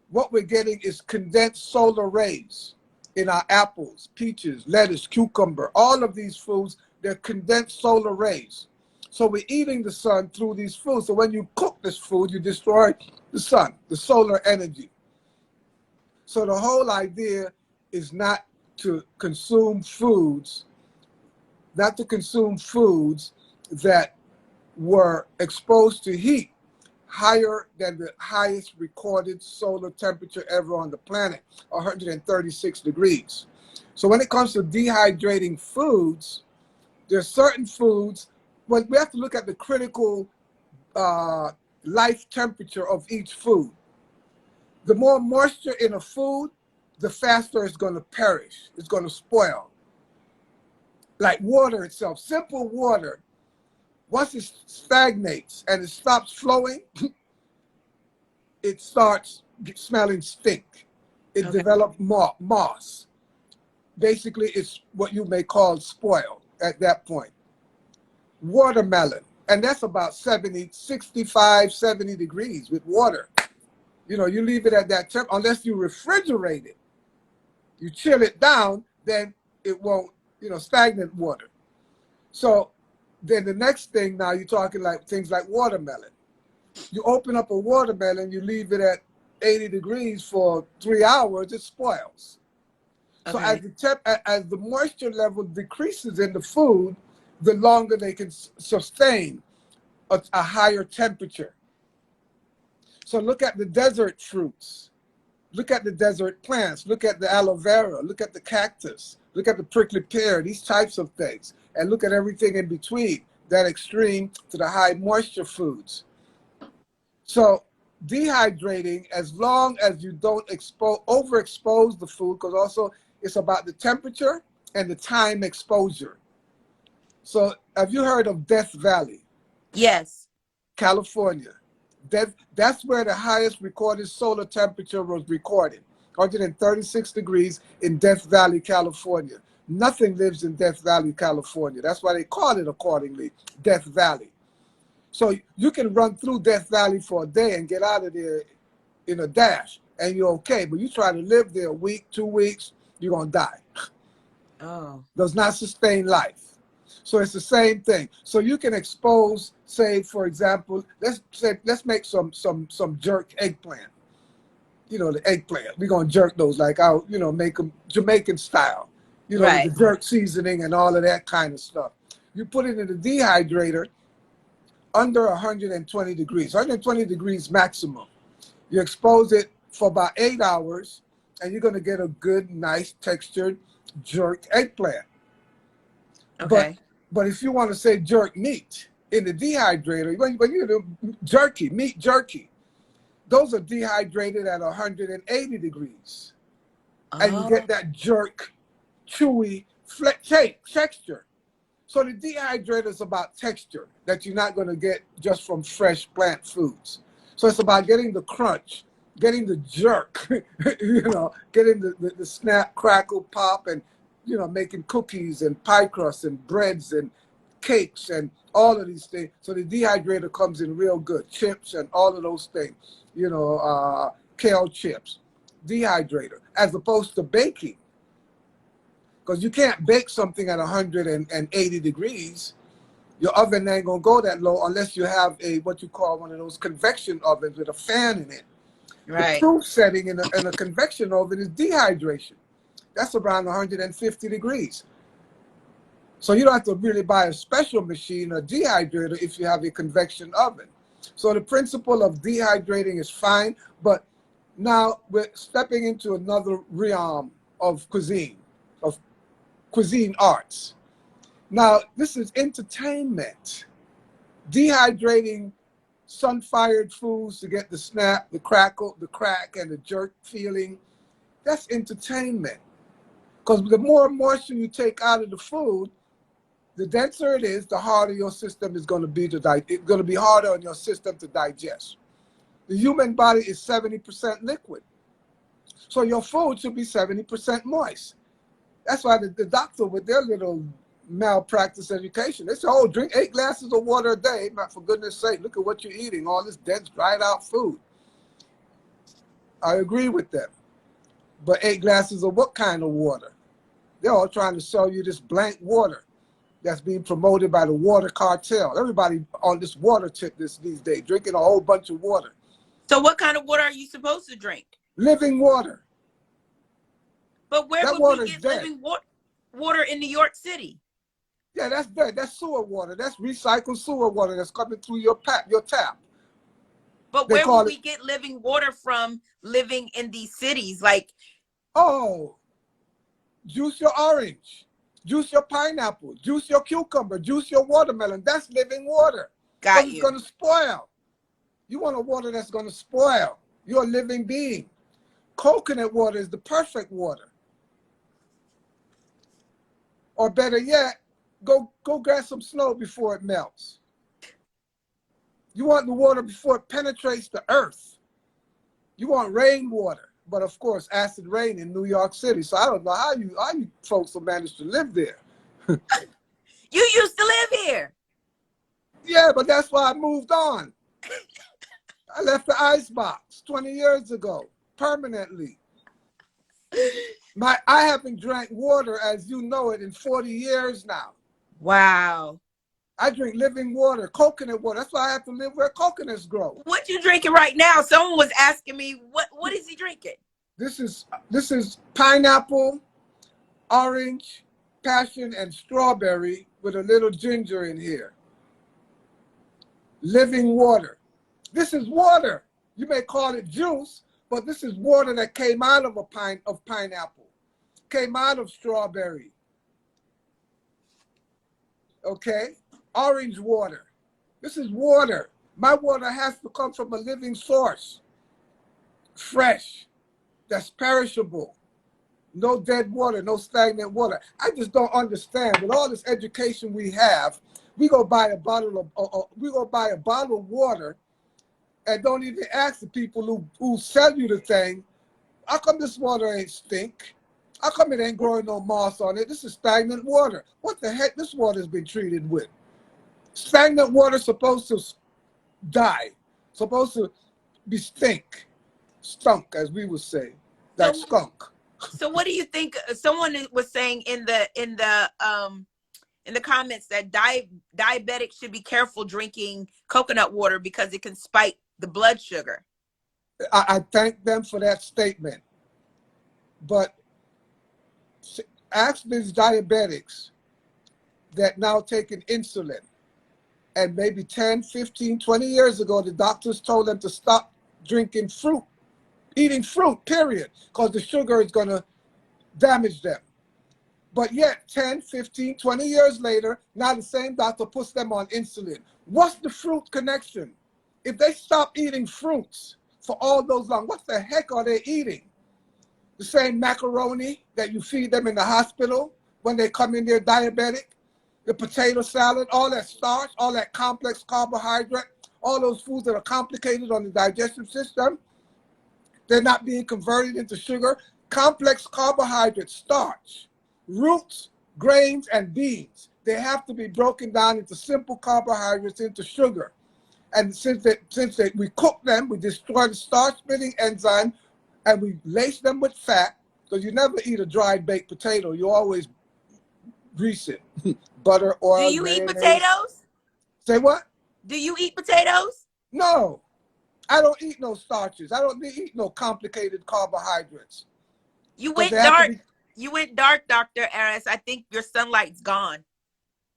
what we're getting is condensed solar rays in our apples, peaches, lettuce, cucumber, all of these foods, they're condensed solar rays. So we're eating the sun through these foods. So when you cook this food, you destroy the sun, the solar energy. So the whole idea is not to consume foods, not to consume foods that were exposed to heat higher than the highest recorded solar temperature ever on the planet, 136 degrees. So when it comes to dehydrating foods, there's certain foods, well, we have to look at the critical life temperature of each food. The more moisture in a food, the faster it's going to perish. It's going to spoil. Like water itself, simple water, once it stagnates and it stops flowing, it starts smelling stink. It Okay. develops moss. Basically, it's what you may call spoiled at that point. Watermelon, and that's about 65, 70 degrees with water. You know, you leave it at that temp, unless you refrigerate it, you chill it down, then it won't, you know, stagnant water. So then the next thing, now you're talking like things like watermelon. You open up a watermelon, you leave it at 80 degrees for 3 hours, it spoils. So Okay. as the moisture level decreases in the food, the longer they can sustain a higher temperature. So look at the desert fruits. Look at the desert plants. Look at the aloe vera. Look at the cactus. Look at the prickly pear, these types of things. And look at everything in between, that extreme to the high moisture foods. So dehydrating, as long as you don't overexpose the food, because also it's about the temperature and the time exposure. So have you heard of Death Valley, Yes. California? That's where the highest recorded solar temperature was recorded, 136 degrees in Death Valley, California. Nothing lives in Death Valley, California. That's why they call it accordingly, Death Valley. So you can run through Death Valley for a day and get out of there in a dash, and you're okay. But you try to live there a week, 2 weeks, you're going to die. Oh. Does not sustain life. So it's the same thing. So you can expose, say, for example, let's make some jerk eggplant. the eggplant. We're going to jerk those like out, make them Jamaican style, with Right. the jerk seasoning and all of that kind of stuff. You put it in the dehydrator under 120 degrees, 120 degrees maximum. You expose it for about 8 hours, and you're going to get a good, nice textured jerk eggplant. Okay. But if you want to say jerk meat in the dehydrator, when you do jerky, meat jerky, those are dehydrated at 180 degrees. And you get Oh, that jerk, chewy texture. So the dehydrator is about texture that you're not going to get just from fresh plant foods. So it's about getting the crunch, getting the jerk, getting the snap, crackle, pop, and, making cookies and pie crusts and breads and cakes and all of these things. So the dehydrator comes in real good. Chips and all of those things, kale chips, dehydrator, as opposed to baking. Because you can't bake something at 180 degrees. Your oven ain't going to go that low unless you have what you call one of those convection ovens with a fan in it. The right. proof setting in a convection oven is dehydration. That's around 150 degrees. So you don't have to really buy a special machine or dehydrator if you have a convection oven. So the principle of dehydrating is fine, but now we're stepping into another realm of cuisine arts. Now, this is entertainment. Dehydrating sun-fired foods to get the snap, the crackle, the crack, and the jerk feeling, that's entertainment. Because the more moisture you take out of the food, the denser it is, the harder your system is going to be it's going to be harder on your system to digest. The human body is 70% liquid. So your food should be 70% moist. That's why the doctor with their little malpractice education, they say, oh, drink 8 glasses of water a day. For goodness sake, look at what you're eating, all this dense, dried out food. I agree with them. But 8 glasses of what kind of water? They're all trying to sell you this blank water that's being promoted by the water cartel. Everybody on this water tip these days, drinking a whole bunch of water. So what kind of water are you supposed to drink? Living water. But where That would we water is get dead. living water in New York City? Yeah, that's dead. That's sewer water. That's recycled sewer water that's coming through your tap. But They where would call it, we get living water from living in these cities? Like, oh, juice your orange, juice your pineapple, juice your cucumber, juice your watermelon. That's living water. Because got it's you. going to spoil. You want a water that's going to spoil. You're a living being. Coconut water is the perfect water. Or better yet, go grab some snow before it melts. You want the water before it penetrates the earth. You want rainwater. But of course, acid rain in New York City. So I don't know how you folks will manage to live there. You used to live here. Yeah, but that's why I moved on. I left the icebox 20 years ago, permanently. I haven't drank water as you know it in 40 years now. Wow. I drink living water, coconut water. That's why I have to live where coconuts grow. What you drinking right now? Someone was asking me, what is he drinking? This is pineapple, orange, passion, and strawberry with a little ginger in here. Living water. This is water. You may call it juice, but this is water that came out of pineapple, came out of strawberry. Okay? Orange water. This is water. My water has to come from a living source. Fresh. That's perishable. No dead water, no stagnant water. I just don't understand. With all this education we have, we go buy a bottle of water and don't even ask the people who sell you the thing, how come this water ain't stink? How come it ain't growing no moss on it? This is stagnant water. What the heck this water's been treated with? Stagnant water supposed to die, supposed to be stunk, as we would say, like skunk. So what do you think? Someone was saying in the comments that diabetics should be careful drinking coconut water because it can spike the blood sugar. I thank them for that statement. But ask these diabetics that now taking insulin, and maybe 10, 15, 20 years ago, the doctors told them to stop drinking fruit, eating fruit, period, because the sugar is going to damage them. But yet, 10, 15, 20 years later, now the same doctor puts them on insulin. What's the fruit connection? If they stop eating fruits for all those long, what the heck are they eating? The same macaroni that you feed them in the hospital when they come in there diabetic, the potato salad, all that starch, all that complex carbohydrate, all those foods that are complicated on the digestive system, they're not being converted into sugar. Complex carbohydrate, starch, roots, grains, and beans, they have to be broken down into simple carbohydrates, into sugar. And since we cook them, we destroy the starch-splitting enzyme, and we lace them with fat, because you never eat a dried baked potato. You always grease it. Butter, Do oil, you eat mayonnaise. potatoes? Say what? Do you eat potatoes? No, I don't eat no starches. I don't eat no complicated carbohydrates. You Because they went have to dark. be, You went dark, Dr. Aris. I think your sunlight's gone.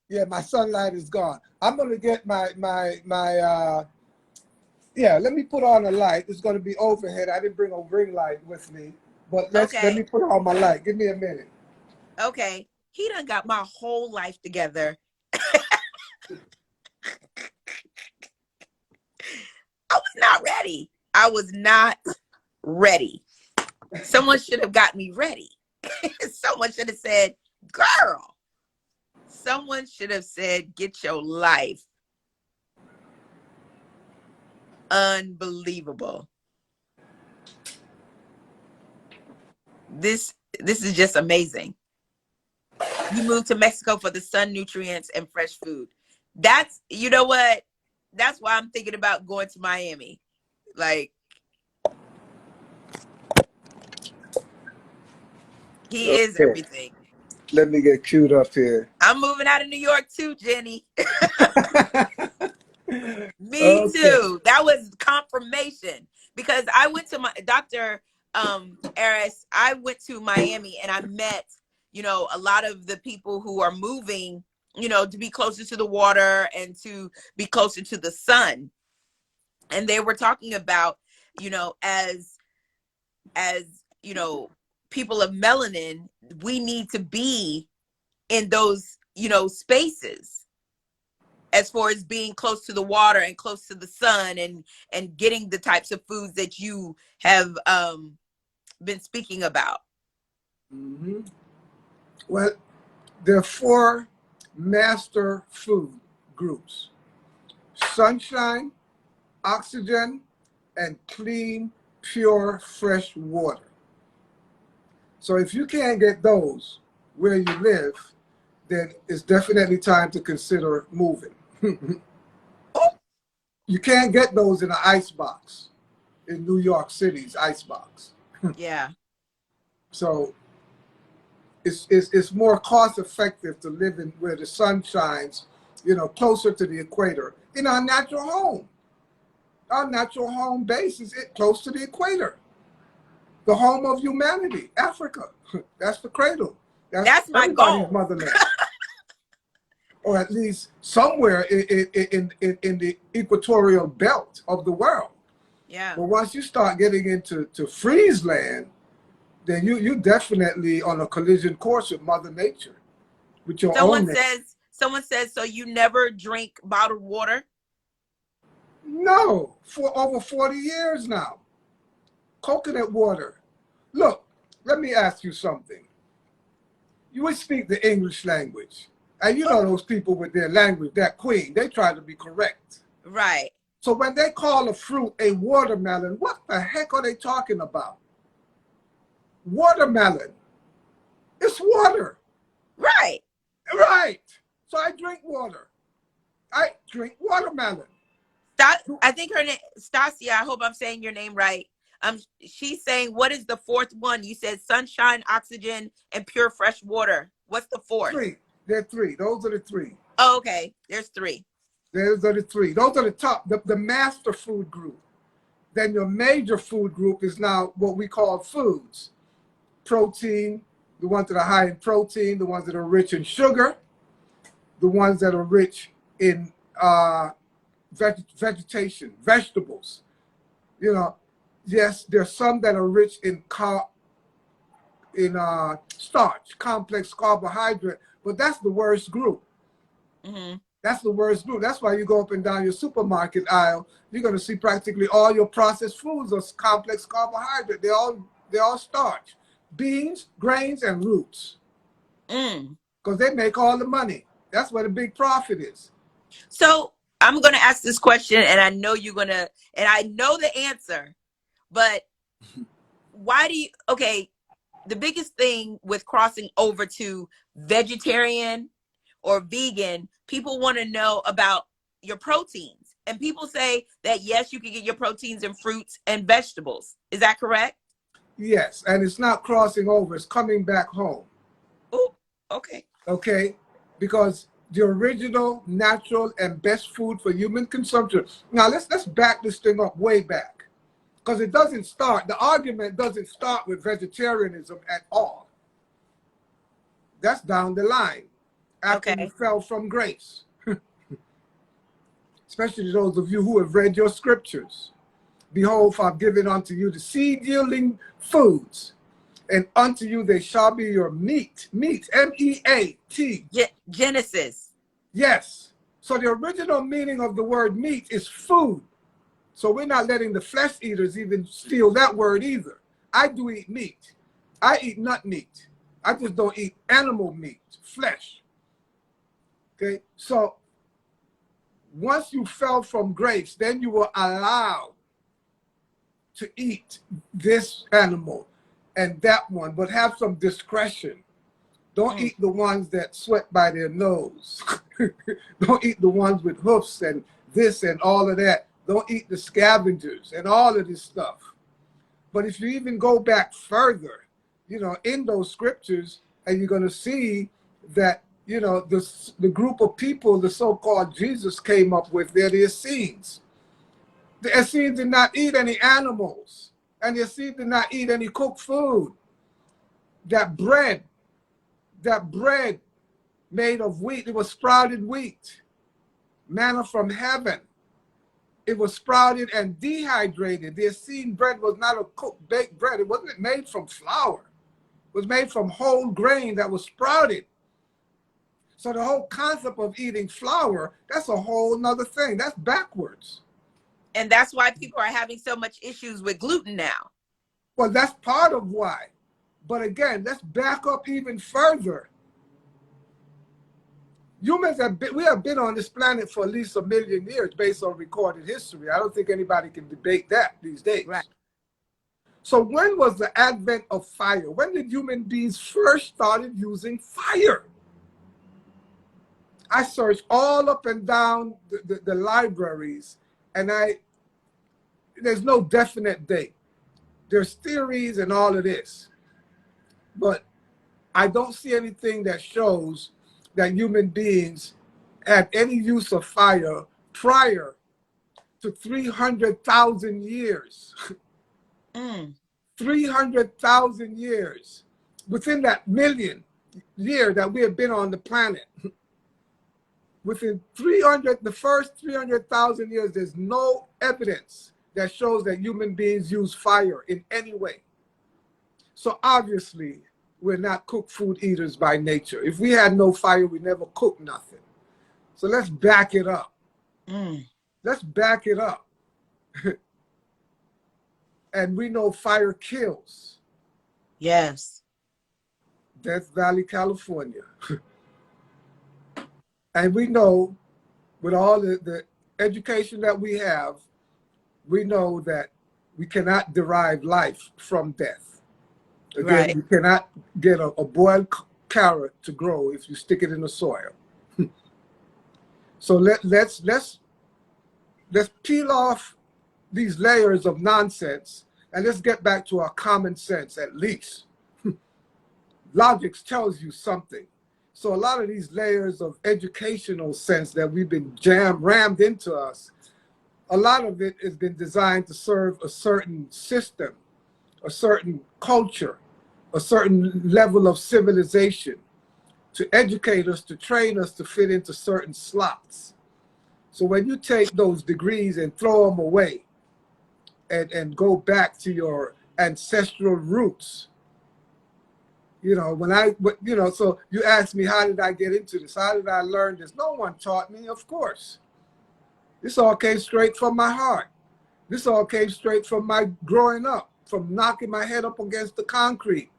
yeah, my sunlight is gone. I'm going to get yeah, let me put on a light. It's going to be overhead. I didn't bring a ring light with me, but let me Okay. put on my light. Give me a minute. Okay. He done got my whole life together. I was not ready. I was not ready. Someone should have got me ready. Someone should have said, girl. Someone should have said, get your life. Unbelievable. This is just amazing. You moved to Mexico for the sun, nutrients, and fresh food. That's, you know what? That's why I'm thinking about going to Miami. Like, he is Okay, everything. let me get queued up here. I'm moving out of New York too, Jenny. Me Okay. too. That was confirmation, because I went to my Dr. Aris. I went to Miami and I met, a lot of the people who are moving, to be closer to the water and to be closer to the sun. And they were talking about, as people of melanin, we need to be in those, spaces, as far as being close to the water and close to the sun, and getting the types of foods that you have been speaking about. Mm-hmm. Well, there are 4 master food groups: sunshine, oxygen, and clean, pure, fresh water. So if you can't get those where you live, then it's definitely time to consider moving. You can't get those in an ice box, in New York City's ice box. Yeah. So it's more cost effective to live in where the sun shines, closer to the equator, in our natural home. Our natural home base is close to the equator. The home of humanity, Africa. That's the cradle. That's That's my everybody's goal. motherland. Or at least somewhere in the equatorial belt of the world. Yeah. But once you start getting into freeze land, then you definitely on a collision course with Mother Nature, with your own nature. Someone says, so you never drink bottled water? No, for over 40 years now. Coconut water. Look, let me ask you something. You would speak the English language. And you know those people with their language, that queen, they try to be correct. Right. So when they call a fruit a watermelon, what the heck are they talking about? Watermelon. It's water. Right. Right. So I drink water. I drink watermelon. I think her name, Stasia, I hope I'm saying your name right. She's saying, what is the fourth one? You said sunshine, oxygen, and pure fresh water. What's the fourth? 3. There are 3. Those are the 3. Oh, okay. There's 3. Those are the 3. Those are the top, the master food group. Then your major food group is now what we call foods. Protein, the ones that are high in protein, the ones that are rich in sugar, the ones that are rich in vegetation, vegetables. You know, yes, there's some that are rich in starch, complex carbohydrate, but that's the worst group. Mm-hmm. That's the worst group. That's why you go up and down your supermarket aisle, you're going to see practically all your processed foods are complex carbohydrate. They're all starch, beans, grains, and roots, because they make all the money. That's where the big profit is. So I'm going to ask this question, and I know you're going to, and I know the answer, but why do you, okay, the biggest thing with crossing over to vegetarian or vegan, people want to know about your proteins. And people say that, yes, you can get your proteins in fruits and vegetables. Is that correct? Yes, and it's not crossing over. It's coming back home. Oh, okay. Okay? Because the original, natural, and best food for human consumption. Now, let's back this thing up way back. Because it doesn't start, the argument doesn't start with vegetarianism at all. That's down the line after you fell from grace. Especially those of you who have read your scriptures. Behold, for I've given unto you the seed-yielding foods, and unto you they shall be your meat, M-E-A-T. Genesis. Yes. So the original meaning of the word meat is food. So we're not letting the flesh eaters even steal that word either. I do eat meat. I eat nut meat. I just don't eat animal meat, flesh. Okay, so once you fell from grace, then you were allowed to eat this animal and that one, but have some discretion. Don't eat the ones that sweat by their nose. Don't eat the ones with hoofs and this and all of that. Don't eat the scavengers and all of this stuff. But if you even go back further, you know, in those scriptures, and you're going to see that, you know, the group of people the so-called Jesus came up with, they're the Essenes. The Essenes did not eat any animals, and the Essenes did not eat any cooked food. That bread made of wheat, it was sprouted wheat, manna from heaven. It was sprouted and dehydrated. The Essene bread was not a cooked baked bread. It wasn't made from flour. It was made from whole grain that was sprouted. So the whole concept of eating flour, that's a whole nother thing. That's backwards. And that's why people are having so much issues with gluten now. Well, that's part of why. But again, let's back up even further. Humans we have been on this planet for at least 1 million years based on recorded history. I don't think anybody can debate that these days. Right. So when was the advent of fire? When did human beings first started using fire? I searched all up and down the libraries, and there's no definite date. There's theories and all of this, but I don't see anything that shows that human beings had any use of fire prior to 300,000 years. 300,000 years. Within that million year that we have been on the planet, within the first 300,000 years, there's no evidence that shows that human beings use fire in any way. So obviously, we're not cooked food eaters by nature. If we had no fire, we never cooked nothing. So let's back it up. Let's back it up. And we know fire kills. Yes. Death Valley, California. And we know, with all the education that we have, we know that we cannot derive life from death. Again, right. You cannot get a boiled carrot to grow if you stick it in the soil. So let's peel off these layers of nonsense and let's get back to our common sense at least. Logic tells you something. So a lot of these layers of educational sense that we've been rammed into us, a lot of it has been designed to serve a certain system, a certain culture, a certain level of civilization, to educate us, to train us to fit into certain slots. So when you take those degrees and throw them away and go back to your ancestral roots, so you ask me, how did I get into this? How did I learn this? No one taught me, of course. This all came straight from my heart. This all came straight from my growing up, from knocking my head up against the concrete,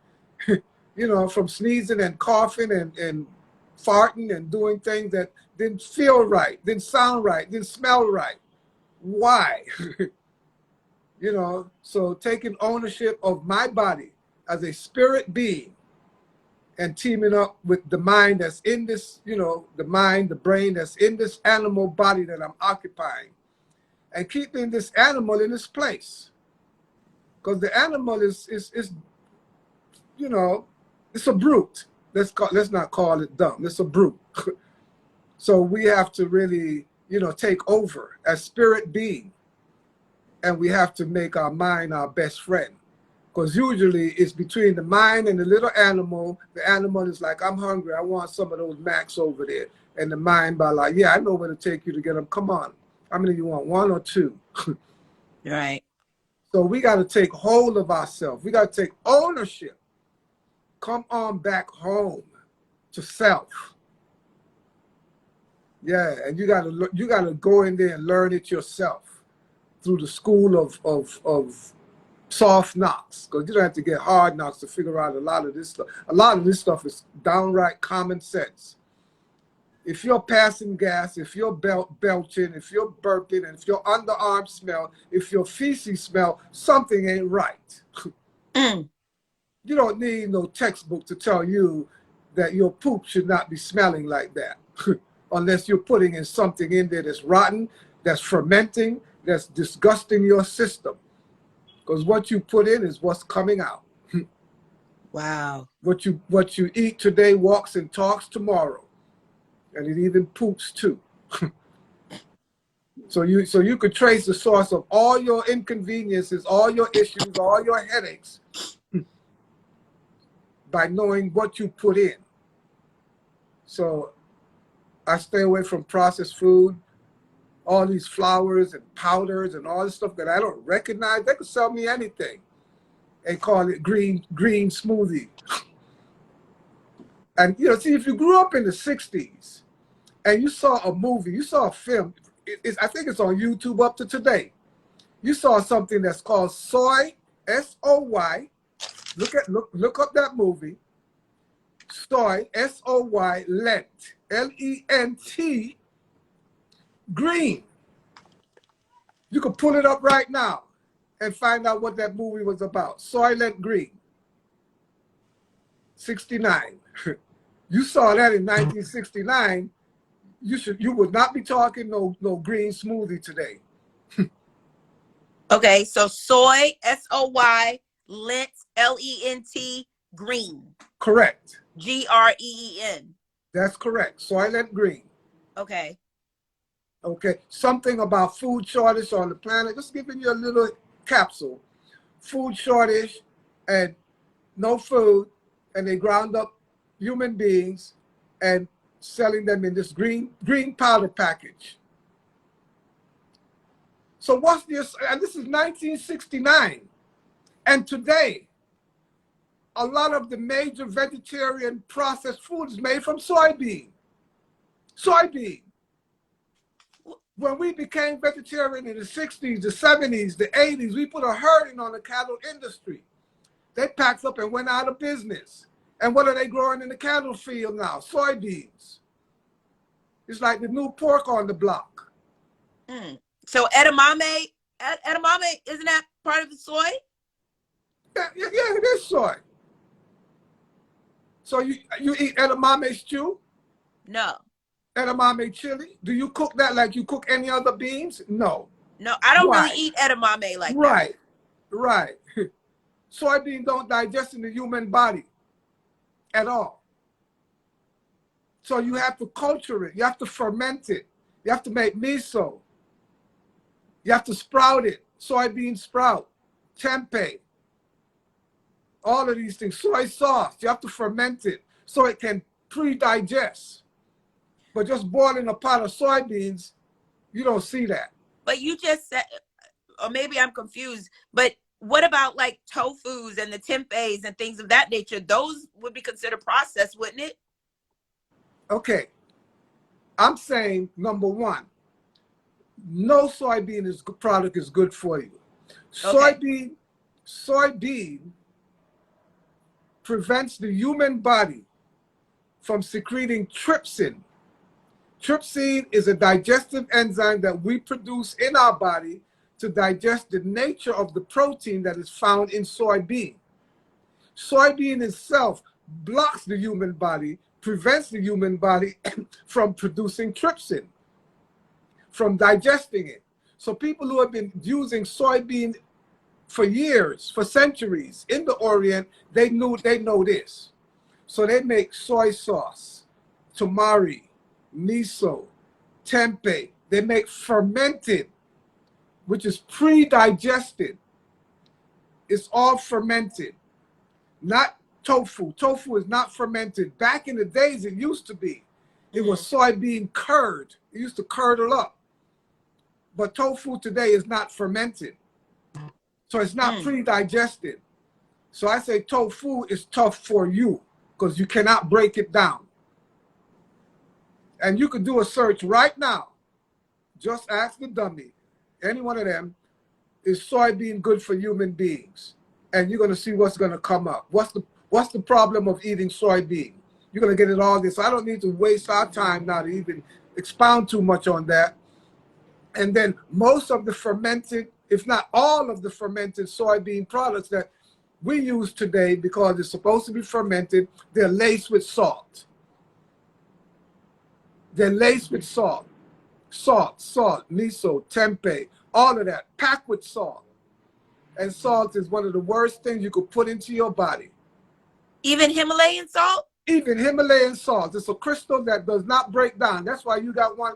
from sneezing and coughing and farting and doing things that didn't feel right, didn't sound right, didn't smell right. Why? So taking ownership of my body as a spirit being and teaming up with the mind that's in this, the mind, the brain that's in this animal body that I'm occupying, and keeping this animal in its place. Because the animal is it's a brute. Let's not call it dumb. It's a brute. So we have to really, take over as spirit being, and we have to make our mind our best friend. Because usually it's between the mind and the little animal. The animal is like, I'm hungry. I want some of those Macs over there. And the mind by like, yeah, I know where to take you to get them. Come on. How many you want? One or two? Right. So we got to take hold of ourselves. We got to take ownership. Come on back home to self. Yeah, and you got to go in there and learn it yourself through the school of soft knocks, because you don't have to get hard knocks to figure out a lot of this stuff. A lot of this stuff is downright common sense. If you're passing gas, if you're belching, if you're burping, and if your underarm smell, if your feces smell, something ain't right. You don't need no textbook to tell you that your poop should not be smelling like that, unless you're putting in something in there that's rotten, that's fermenting, that's disgusting your system. Because what you put in is what's coming out. Wow. What you eat today walks and talks tomorrow, and it even poops too. So you could trace the source of all your inconveniences, all your issues, all your headaches by knowing what you put in. So I stay away from processed food, all these flours and powders and all this stuff that I don't recognize. They could sell me anything and call it green smoothie. And see, if you grew up in the 60s and you saw a movie, you saw a film, I think it's on YouTube up to today. You saw something that's called Soy, S-O-Y. Look up that movie. Soy, S-O-Y, Lent, L-E-N-T, green. You can pull it up right now and find out what that movie was about. Soylent Green, 69. You saw that in 1969. You would not be talking no green smoothie today. Okay, so soy, S-O-Y, lent, L-E-N-T, green. Correct. G-R-E-E-N. That's correct. Soylent Green. Okay. Okay. Something about food shortage on the planet. Just giving you a little capsule. Food shortage and no food, and they ground up human beings and selling them in this green powder package. So what's this? And this is 1969. And today, a lot of the major vegetarian processed food is made from soybean. Soybean. When we became vegetarian in the 60s, the 70s, the 80s, we put a hurting on the cattle industry. They packed up and went out of business. And what are they growing in the cattle field now? Soybeans. It's like the new pork on the block. So edamame, isn't that part of the soy? Yeah, it is soy. So you eat edamame stew? No. Edamame chili? Do you cook that like you cook any other beans? No. No, I don't really eat edamame like that. Right. Soybeans don't digest in the human body at all. So you have to culture it. You have to ferment it. You have to make miso. You have to sprout it. Soybean sprout, tempeh, all of these things. Soy sauce, you have to ferment it so it can pre-digest. But just boiling a pot of soybeans, you don't see that. But you just said, or maybe I'm confused, but what about like tofus and the tempehs and things of that nature? Those would be considered processed, wouldn't it? Okay, I'm saying number one, no product is good for you. Okay. Soybean prevents the human body from secreting trypsin. Trypsin is a digestive enzyme that we produce in our body to digest the nature of the protein that is found in soybean. Soybean itself blocks the human body, prevents the human body from producing trypsin, from digesting it. So people who have been using soybean for years, for centuries in the Orient, they know this. So they make soy sauce, tamari, miso, tempeh. They make fermented, which is pre-digested. It's all fermented, not tofu. Tofu is not fermented. Back in the days, it used to be. It was soybean curd. It used to curdle up. But tofu today is not fermented. So it's not pre-digested. So I say tofu is tough for you because you cannot break it down. And you could do a search right now. Just ask the dummy, any one of them, is soybean good for human beings? And you're going to see what's going to come up. What's the problem of eating soybean? You're going to get it all this. I don't need to waste our time now to even expound too much on that. And then most of the fermented, if not all of the fermented soybean products that we use today, because it's supposed to be fermented, they're laced with salt. They're laced with salt. Salt, miso, tempeh, all of that, packed with salt. And salt is one of the worst things you could put into your body. Even Himalayan salt? Even Himalayan salt. It's a crystal that does not break down. That's why you got one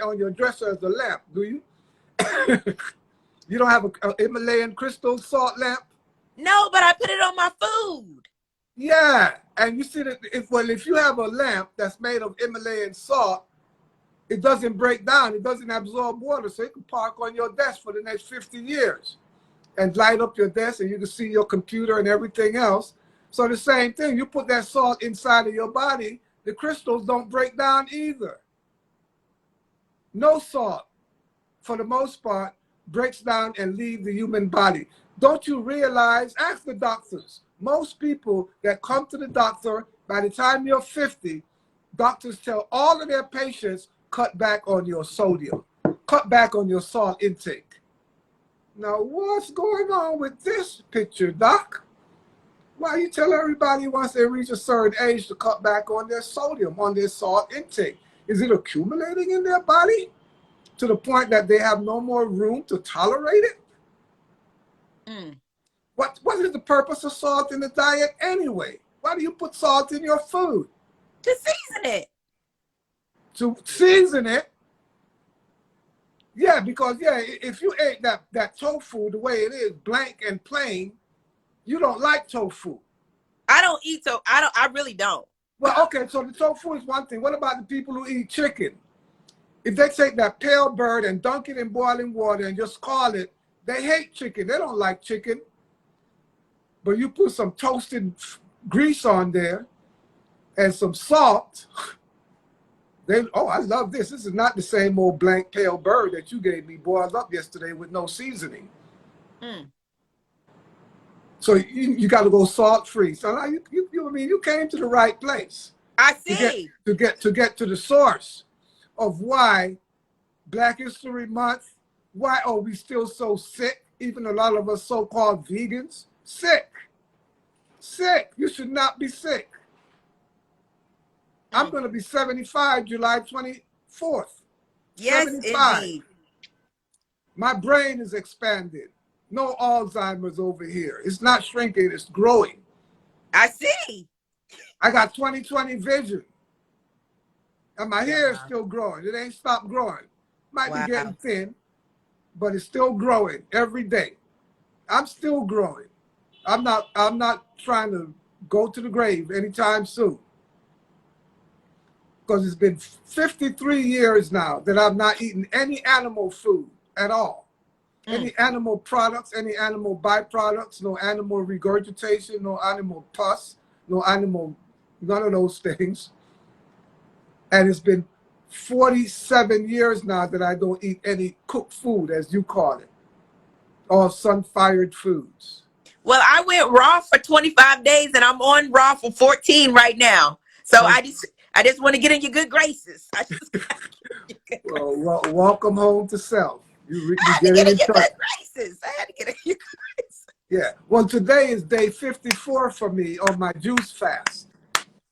on your dresser as a lamp, do you? You don't have a Himalayan crystal salt lamp? No, but I put it on my food. Yeah, and you see that if you have a lamp that's made of Himalayan salt, it doesn't break down. It doesn't absorb water, so it can park on your desk for the next 50 years and light up your desk, and you can see your computer and everything else. So the same thing, you put that salt inside of your body, the crystals don't break down either. No salt, for the most part, breaks down and leaves the human body. Don't you realize, ask the doctors, most people that come to the doctor, by the time you're 50, doctors tell all of their patients, cut back on your sodium, cut back on your salt intake. Now, what's going on with this picture, doc? Why you tell everybody once they reach a certain age to cut back on their sodium, on their salt intake? Is it accumulating in their body to the point that they have no more room to tolerate it? What is the purpose of salt in the diet anyway? Why do you put salt in your food? To season it. To season it? Yeah, because if you ate that tofu the way it is, blank and plain, you don't like tofu. I don't eat tofu. I really don't. Well, okay, so the tofu is one thing. What about the people who eat chicken? If they take that pale bird and dunk it in boiling water and just call it, they hate chicken. They don't like chicken. But you put some toasted grease on there and some salt. I love this. This is not the same old blank pale bird that you gave me boiled up yesterday with no seasoning. So you got to go salt free. So now you came to the right place. I see. To get to the source of why Black History Month, why are we still so sick? Even a lot of us so-called vegans, sick. You should not be sick. I'm going to be 75 July 24th. Yes, 75. indeed. My brain is expanded. No Alzheimer's over here. It's not shrinking, it's growing. I see. I got 20/20 vision. And my hair is still growing. It ain't stopped growing. Might be getting thin. but it's still growing every day. I'm still growing. I'm not trying to go to the grave anytime soon. Because it's been 53 years now that I've not eaten any animal food at all. Any animal products, any animal byproducts, no animal regurgitation, no animal pus, no animal, none of those things. And it's been 47 years now that I don't eat any cooked food, as you call it, or sun-fired foods. Well, I went raw for 25 days and I'm on raw for 14 right now. So Oh, I just want to get in your good graces. I just got to get in your good graces. well, welcome home to self. I You had to getting get in in your touch. good graces. I had to get in your good graces. Yeah. Well, today is day 54 for me on my juice fast.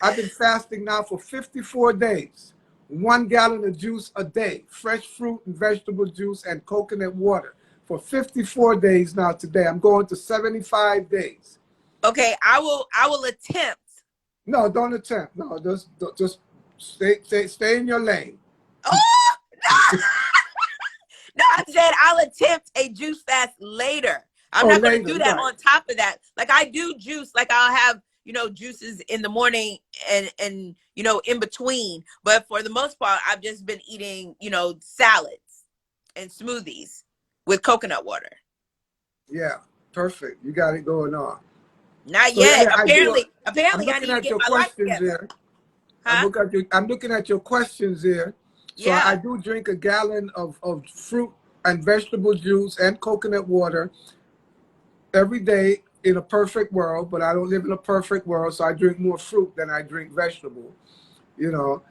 I've been fasting now for 54 days. 1 gallon of juice a day, fresh fruit and vegetable juice and coconut water for 54 days now today. I'm going to 75 days. Okay, I will attempt. No, don't attempt. No, just stay in your lane. Oh, no. No, I said I'll attempt a juice fast later. I'm Oh, not going to later, do that right. on top of that. Like I do juice, like I'll have, juices in the morning and in between. But for the most part, I've just been eating, salads and smoothies with coconut water. Yeah, perfect. You got it going on. Not So yet. yeah, I'm Apparently I looking need to at get your my life questions together. here. Huh? I'm looking at your questions here. So I Yeah. do drink a gallon of fruit and vegetable juice and coconut water every day in a perfect world, but I don't live in a perfect world, so I drink more fruit than I drink vegetable, you know.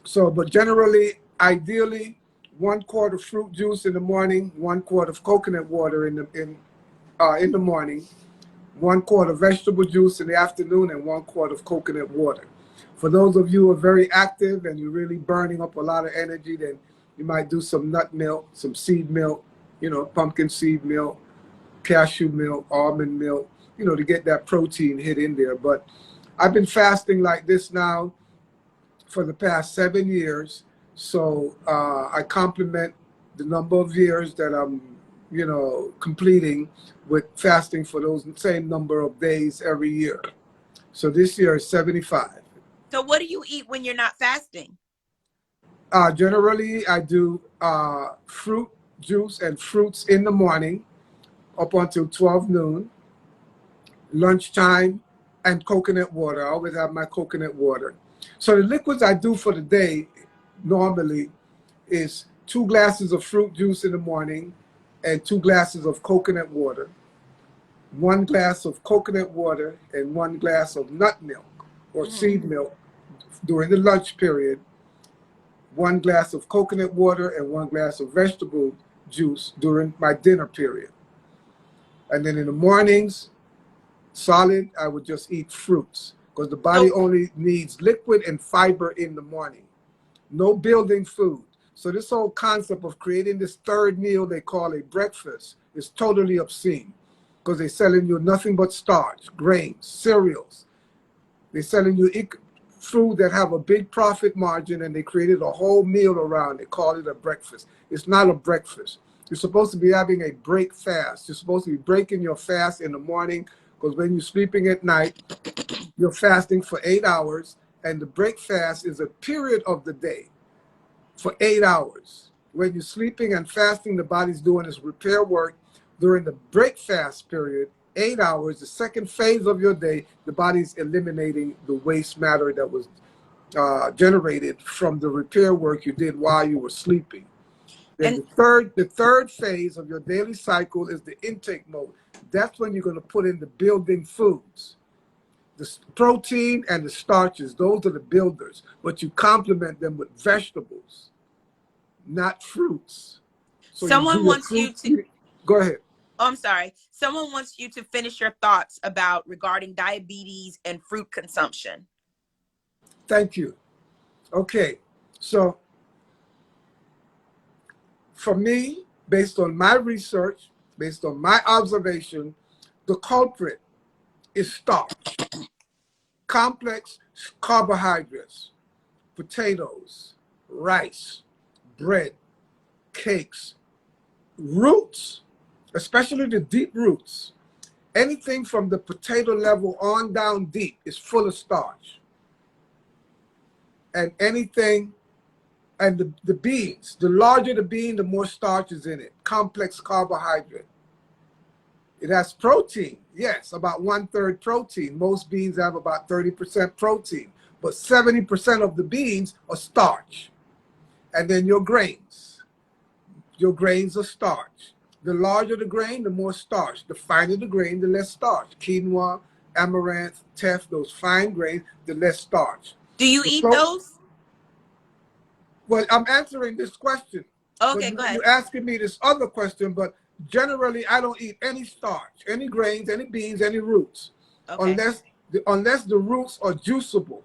So, but generally, ideally, 1 quart of fruit juice in the morning, 1 quart of coconut water in the morning, 1 quart of vegetable juice in the afternoon, and 1 quart of coconut water. For those of you who are very active and you're really burning up a lot of energy, then you might do some nut milk, some seed milk, pumpkin seed milk, cashew milk, almond milk, to get that protein hit in there. But I've been fasting like this now for the past 7 years. So I complement the number of years that I'm, completing with fasting for those same number of days every year. So this year is 75. So what do you eat when you're not fasting? Generally, I do fruit juice and fruits in the morning up until 12 noon. Lunchtime, and coconut water. I always have my coconut water. So the liquids I do for the day normally is 2 glasses of fruit juice in the morning and 2 glasses of coconut water, 1 glass of coconut water, and 1 glass of nut milk or seed milk during the lunch period, 1 glass of coconut water, and 1 glass of vegetable juice during my dinner period. And then in the mornings, solid, I would just eat fruits because the body So only needs liquid and fiber in the morning. No building food. So this whole concept of creating this third meal they call a breakfast is totally obscene because they're selling you nothing but starch, grains, cereals. They're selling you food that have a big profit margin, and they created a whole meal around it, call it a breakfast. It's not a breakfast. You're supposed to be having a break fast. You're supposed to be breaking your fast in the morning because when you're sleeping at night, you're fasting for 8 hours, and the break fast is a period of the day for 8 hours. When you're sleeping and fasting, the body's doing its repair work. During the break fast period, 8 hours, the second phase of your day, the body's eliminating the waste matter that was generated from the repair work you did while you were sleeping. Then and the third phase of your daily cycle is the intake mode. That's when you're going to put in the building foods. The protein and the starches, those are the builders, but you complement them with vegetables, not fruits. So you do someone your wants you fruit. to Go ahead. Oh, I'm sorry. Someone wants you to finish your thoughts about regarding diabetes and fruit consumption. Thank you. Okay. So for me, based on my research, based on my observation, the culprit is starch, complex carbohydrates, potatoes, rice, bread, cakes, roots, especially the deep roots, anything from the potato level on down deep is full of starch. And anything, and the beans, the larger the bean, the more starch is in it. Complex carbohydrate. It has protein, yes, about 1/3 protein. Most beans have about 30% protein, but 70% of the beans are starch. And then your grains. Your grains are starch. The larger the grain, the more starch. The finer the grain, the less starch. Quinoa, amaranth, teff, those fine grains, the less starch. Do you eat those? Well, I'm answering this question. Okay, But go ahead. you're asking me this other question, but generally I don't eat any starch, any grains, any beans, any roots, Okay. unless the roots are juiceable,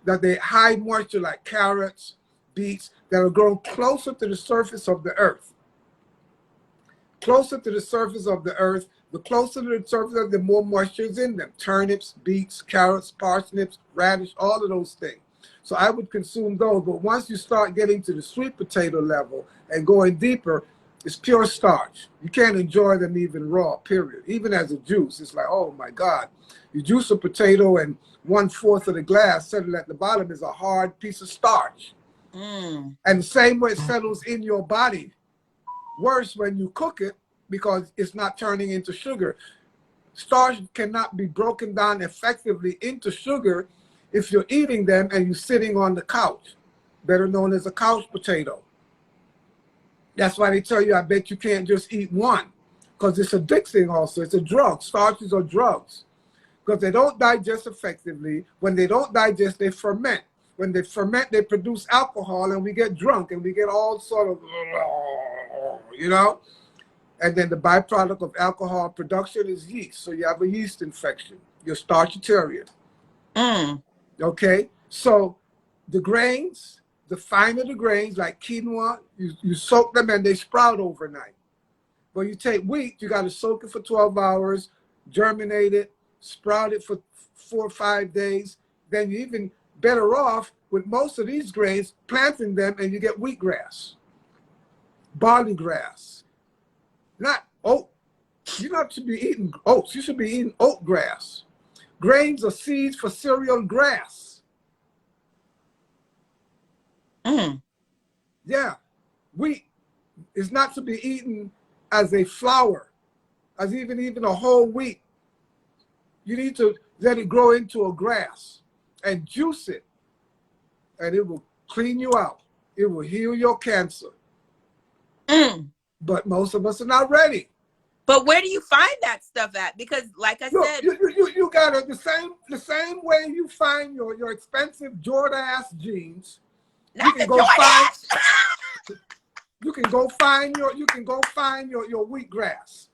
that they high moisture like carrots, beets, that are grown closer to the surface of the earth. Closer to the surface of the earth, the closer to the surface, the more moisture is in them. Turnips, beets, carrots, parsnips, radish, all of those things. So I would consume those. But once you start getting to the sweet potato level and going deeper, it's pure starch. You can't enjoy them even raw, period. Even as a juice, it's like, oh my God. You juice a potato and 1/4 of the glass settled at the bottom is a hard piece of starch. And the same way it settles in your body, worse when you cook it because it's not turning into sugar. Starch cannot be broken down effectively into sugar if you're eating them and you're sitting on the couch, better known as a couch potato. That's why they tell you, I bet you can't just eat one, because it's addicting also. It's a drug. Starches are drugs because they don't digest effectively. When they don't digest, they ferment. When they ferment, they produce alcohol, and we get drunk, and we get all sort of, you know? And then the byproduct of alcohol production is yeast. So you have a yeast infection. You're starchitarian. Okay? So the grains, the finer the grains, like quinoa, you soak them and they sprout overnight. But you take wheat, you got to soak it for 12 hours, germinate it, sprout it for 4 or 5 days. Then you're even better off with most of these grains, planting them, and you get wheatgrass, barley grass. Not oat. You're not to be eating oats. You should be eating oat grass. Grains are seeds for cereal grass. Yeah. Wheat is not to be eaten as a flour, as even a whole wheat. You need to let it grow into a grass and juice it, and it will clean you out. It will heal your cancer. But most of us are not ready. But where do you find that stuff at? Because, like I said, you got it the same way you find your expensive Jordache jeans. Not the Jordache. You can go find your wheatgrass.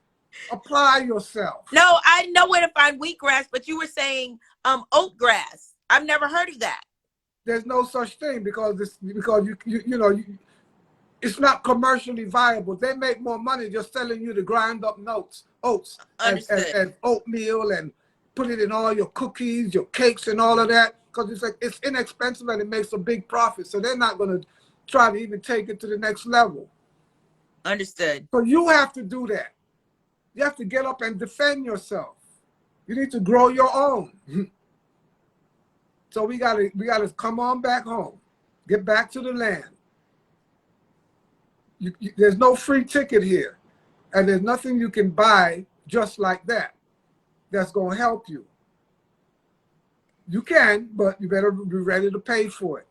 Apply yourself. No, I know where to find wheatgrass, but you were saying oat grass. I've never heard of that. There's no such thing because it's not commercially viable. They make more money just selling you the grind up oats and oatmeal and put it in all your cookies, your cakes, and all of that, because it's inexpensive and it makes a big profit. So they're not going to try to even take it to the next level. Understood. So you have to do that. You have to get up and defend yourself. You need to grow your own. So we gotta come on back home. Get back to the land. There's no free ticket here. And there's nothing you can buy just like that that's going to help you. You can, but you better be ready to pay for it.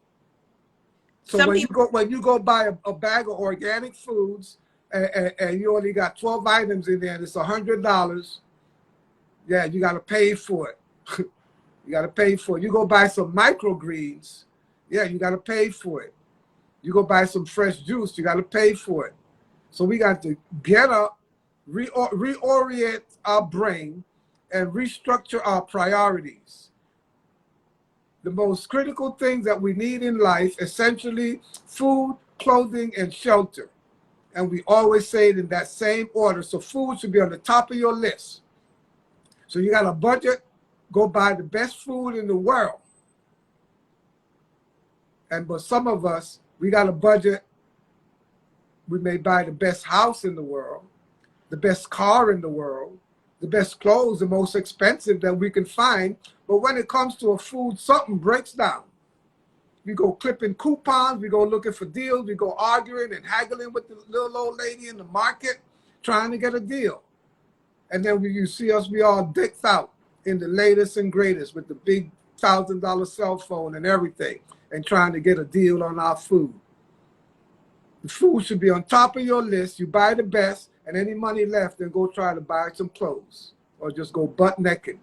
So when you go buy a bag of organic foods and you only got 12 items in there and it's $100, yeah, you got to pay for it. You got to pay for it. You go buy some microgreens, yeah, you got to pay for it. You go buy some fresh juice, you got to pay for it. So we got to get up, reorient our brain, and restructure our priorities. The most critical things that we need in life, essentially food, clothing, and shelter. And we always say it in that same order. So food should be on the top of your list. So you got a budget, go buy the best food in the world. But some of us, we got a budget, We may buy the best house in the world, the best car in the world, the best clothes, the most expensive that we can find. But when it comes to a food, something breaks down. We go clipping coupons, we go looking for deals, we go arguing and haggling with the little old lady in the market trying to get a deal. And then you see us, we all decked out in the latest and greatest with the big $1,000 cell phone and everything and trying to get a deal on our food. The food should be on top of your list. You buy the best, and any money left, then go try to buy some clothes or just go butt naked.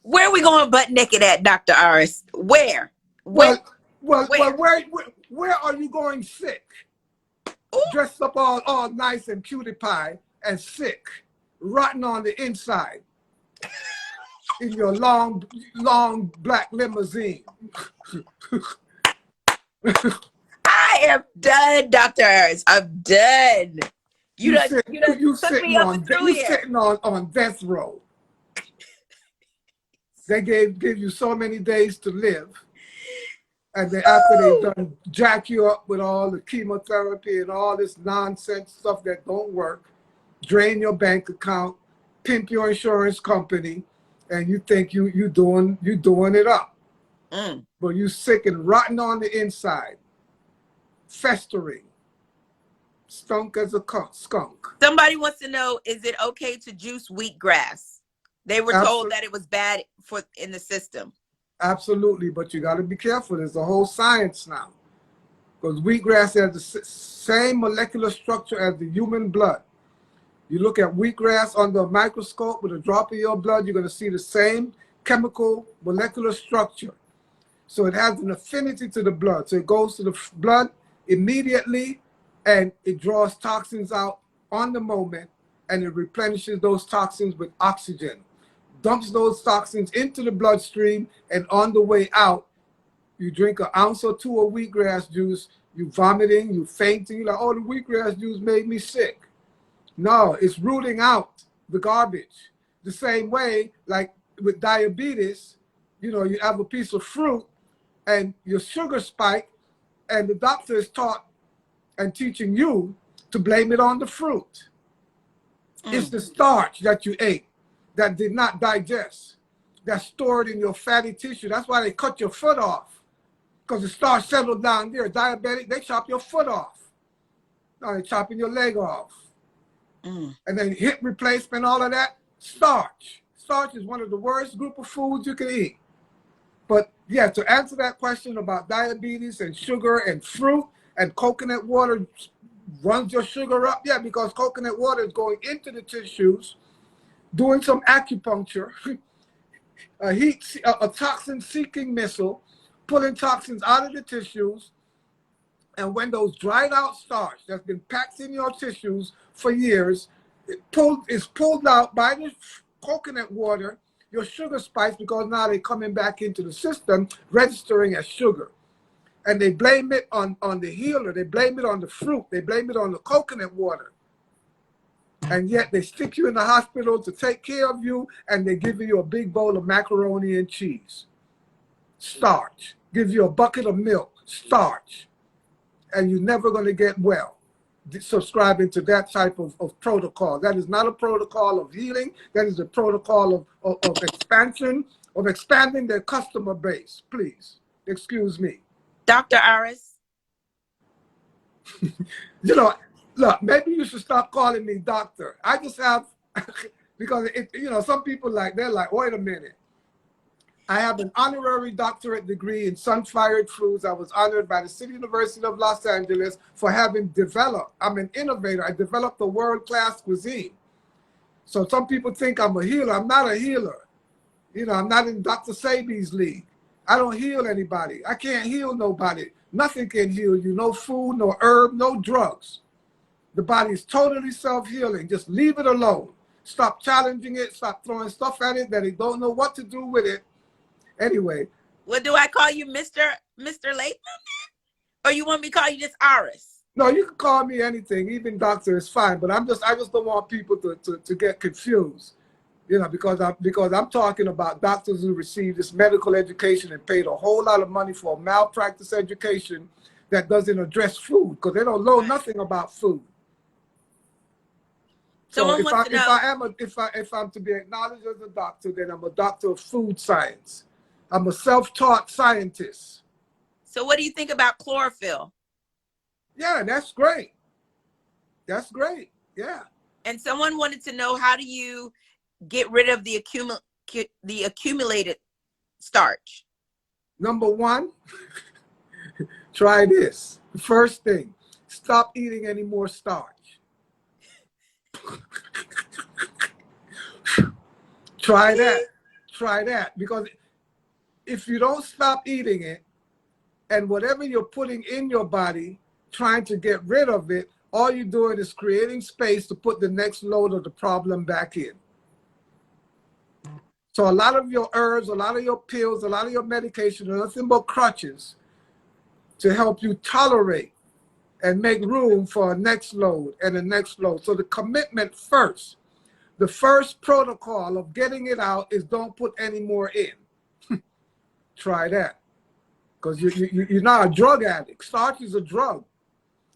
Where are we going butt naked at, Dr. Aris? Where? Where are you going sick? Ooh. Dressed up all nice and cutie pie and sick, rotten on the inside in your long black limousine. I am done, Dr. Aris. I'm done. You sitting on death row. They gave you so many days to live. And then after they done jack you up with all the chemotherapy and all this nonsense stuff that don't work, drain your bank account, pimp your insurance company, and you think you doing it up. But you sick and rotten on the inside, festering, stunk as a skunk. Somebody wants to know, is it okay to juice wheatgrass? They were told that it was bad in the system. Absolutely, but you got to be careful. There's a whole science now. Because wheatgrass has the same molecular structure as the human blood. You look at wheatgrass under a microscope with a drop of your blood, you're going to see the same chemical molecular structure. So it has an affinity to the blood. So it goes to the blood immediately, and it draws toxins out on the moment, and it replenishes those toxins with oxygen. Dumps those toxins into the bloodstream, and on the way out, you drink an ounce or two of wheatgrass juice, you vomiting, you fainting, you're like, oh, the wheatgrass juice made me sick. No, it's rooting out the garbage. The same way, like with diabetes, you know, you have a piece of fruit and your sugar spike, and the doctor is taught and teaching you to blame it on the fruit. It's the starch that you ate that did not digest, that's stored in your fatty tissue. That's why they cut your foot off, because the starch settled down there. Diabetic, they chop your foot off. Now they're chopping your leg off. And then hip replacement, all of that, starch. Starch is one of the worst group of foods you can eat. But yeah, to answer that question about diabetes and sugar and fruit and coconut water runs your sugar up, yeah, because coconut water is going into the tissues, doing some acupuncture, a toxin-seeking missile, pulling toxins out of the tissues, and when those dried out starch that's been packed in your tissues for years is pulled out by the coconut water, your sugar spikes, because now they're coming back into the system, registering as sugar. And they blame it on the healer, they blame it on the fruit, they blame it on the coconut water. And yet they stick you in the hospital to take care of you, and they give you a big bowl of macaroni and cheese. Starch. Give you a bucket of milk. Starch. And you're never going to get well subscribing to that type of protocol. That is not a protocol of healing. That is a protocol of expansion, of expanding their customer base. Please, excuse me. Dr. Aris? You know, look, maybe you should stop calling me doctor. I just have, because some people they're like, wait a minute. I have an honorary doctorate degree in sun-fired foods. I was honored by the City University of Los Angeles for having developed. I'm an innovator. I developed a world-class cuisine. So some people think I'm a healer. I'm not a healer. I'm not in Dr. Sebi's league. I don't heal anybody. I can't heal nobody. Nothing can heal you. No food, no herb, no drugs. The body is totally self-healing. Just leave it alone. Stop challenging it. Stop throwing stuff at it that it don't know what to do with it. Anyway. Well, do I call you Mr. Latham? Or you want me to call you just Aris? No, you can call me anything. Even doctor is fine. But I just don't want people to get confused. Because I'm talking about doctors who receive this medical education and paid a whole lot of money for a malpractice education that doesn't address food, because they don't know Right. nothing about food. So Someone wants to know. if I'm to be acknowledged as a doctor, then I'm a doctor of food science. I'm a self-taught scientist. So what do you think about chlorophyll? Yeah, that's great. That's great. Yeah. And someone wanted to know, how do you get rid of the accumulated starch? Number one, try this. The first thing, stop eating any more starch. Try that. Try that. Because if you don't stop eating it, and whatever you're putting in your body, trying to get rid of it, all you're doing is creating space to put the next load of the problem back in. So a lot of your herbs, a lot of your pills, a lot of your medication are nothing but crutches to help you tolerate and make room for a next load and a next load. So the commitment first. The first protocol of getting it out is don't put any more in. Try that. Because you're not a drug addict. Starch is a drug.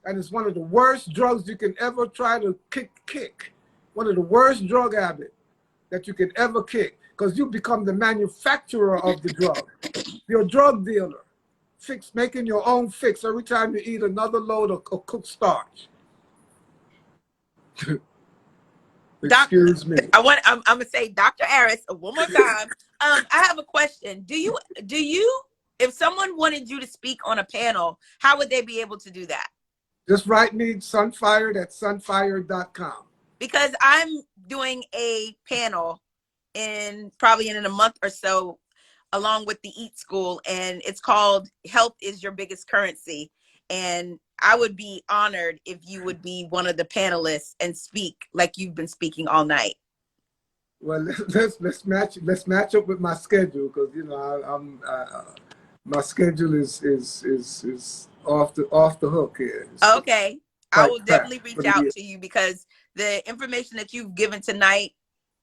And it's one of the worst drugs you can ever try to kick. One of the worst drug habits that you can ever kick. Because you become the manufacturer of the drug. You're a drug dealer. Making your own fix every time you eat another load of cooked starch. Excuse me. I'm gonna say Dr. Aris one more time. I have a question. Do you, if someone wanted you to speak on a panel, how would they be able to do that? Just write me sunfired at sunfired.com. Because I'm doing a panel probably in a month or so, along with the Eat School, and it's called Health is Your Biggest Currency. And I would be honored if you would be one of the panelists and speak like you've been speaking all night. Well, let's match up with my schedule, because I'm my schedule is off the hook here. Okay, I will definitely Packed. reach out to you, because the information that you've given tonight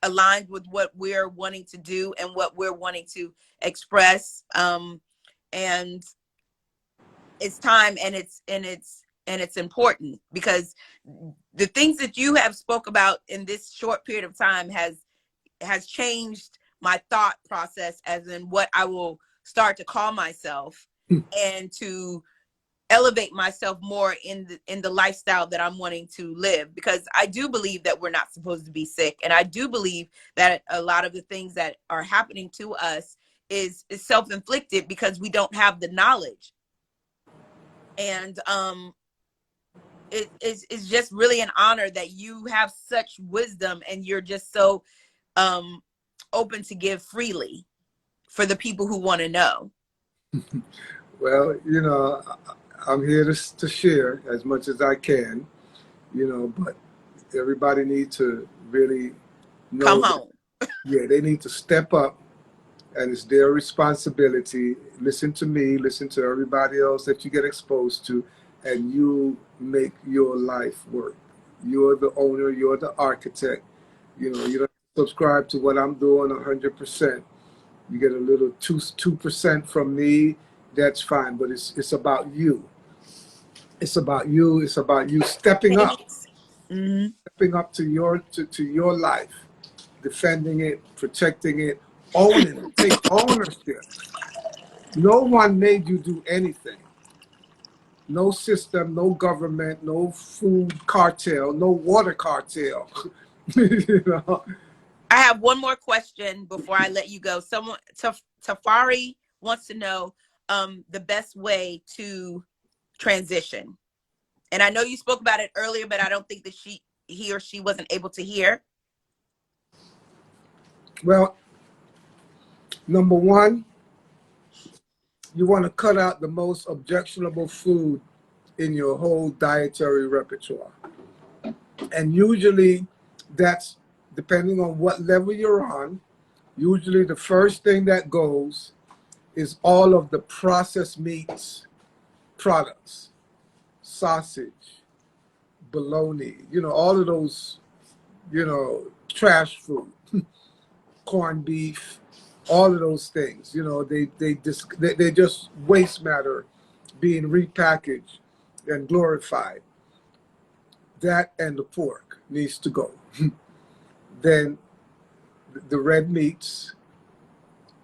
aligns with what we're wanting to do and what we're wanting to express. And it's time, and it's important, because the things that you have spoke about in this short period of time has changed my thought process, as in what I will start to call myself and to elevate myself more in the lifestyle that I'm wanting to live. Because I do believe that we're not supposed to be sick, and I do believe that a lot of the things that are happening to us is self-inflicted because we don't have the knowledge. And it's just really an honor that you have such wisdom, and you're just so open to give freely for the people who want to know. Well, I'm here to share as much as I can, but everybody needs to really know. Come home. Yeah, they need to step up, and it's their responsibility. Listen to me, listen to everybody else that you get exposed to, and you make your life work. You're the owner, you're the architect. You don't subscribe to what I'm doing 100%. You get a little 2% from me, that's fine, but it's about you. It's about you. It's about you stepping up. Mm-hmm. Stepping up to your life, defending it, protecting it, owning it. Take ownership. No one made you do anything. No system, no government, no food cartel, no water cartel. I have one more question before I let you go. Tafari wants to know the best way to transition. And I know you spoke about it earlier, but I don't think that he or she wasn't able to hear. Well, number one, you want to cut out the most objectionable food in your whole dietary repertoire. And usually that's, depending on what level you're on, usually the first thing that goes is all of the processed meats products, sausage, bologna, all of those, trash food, corned beef, all of those things, they just waste matter being repackaged and glorified. That and the pork needs to go. Then the red meats,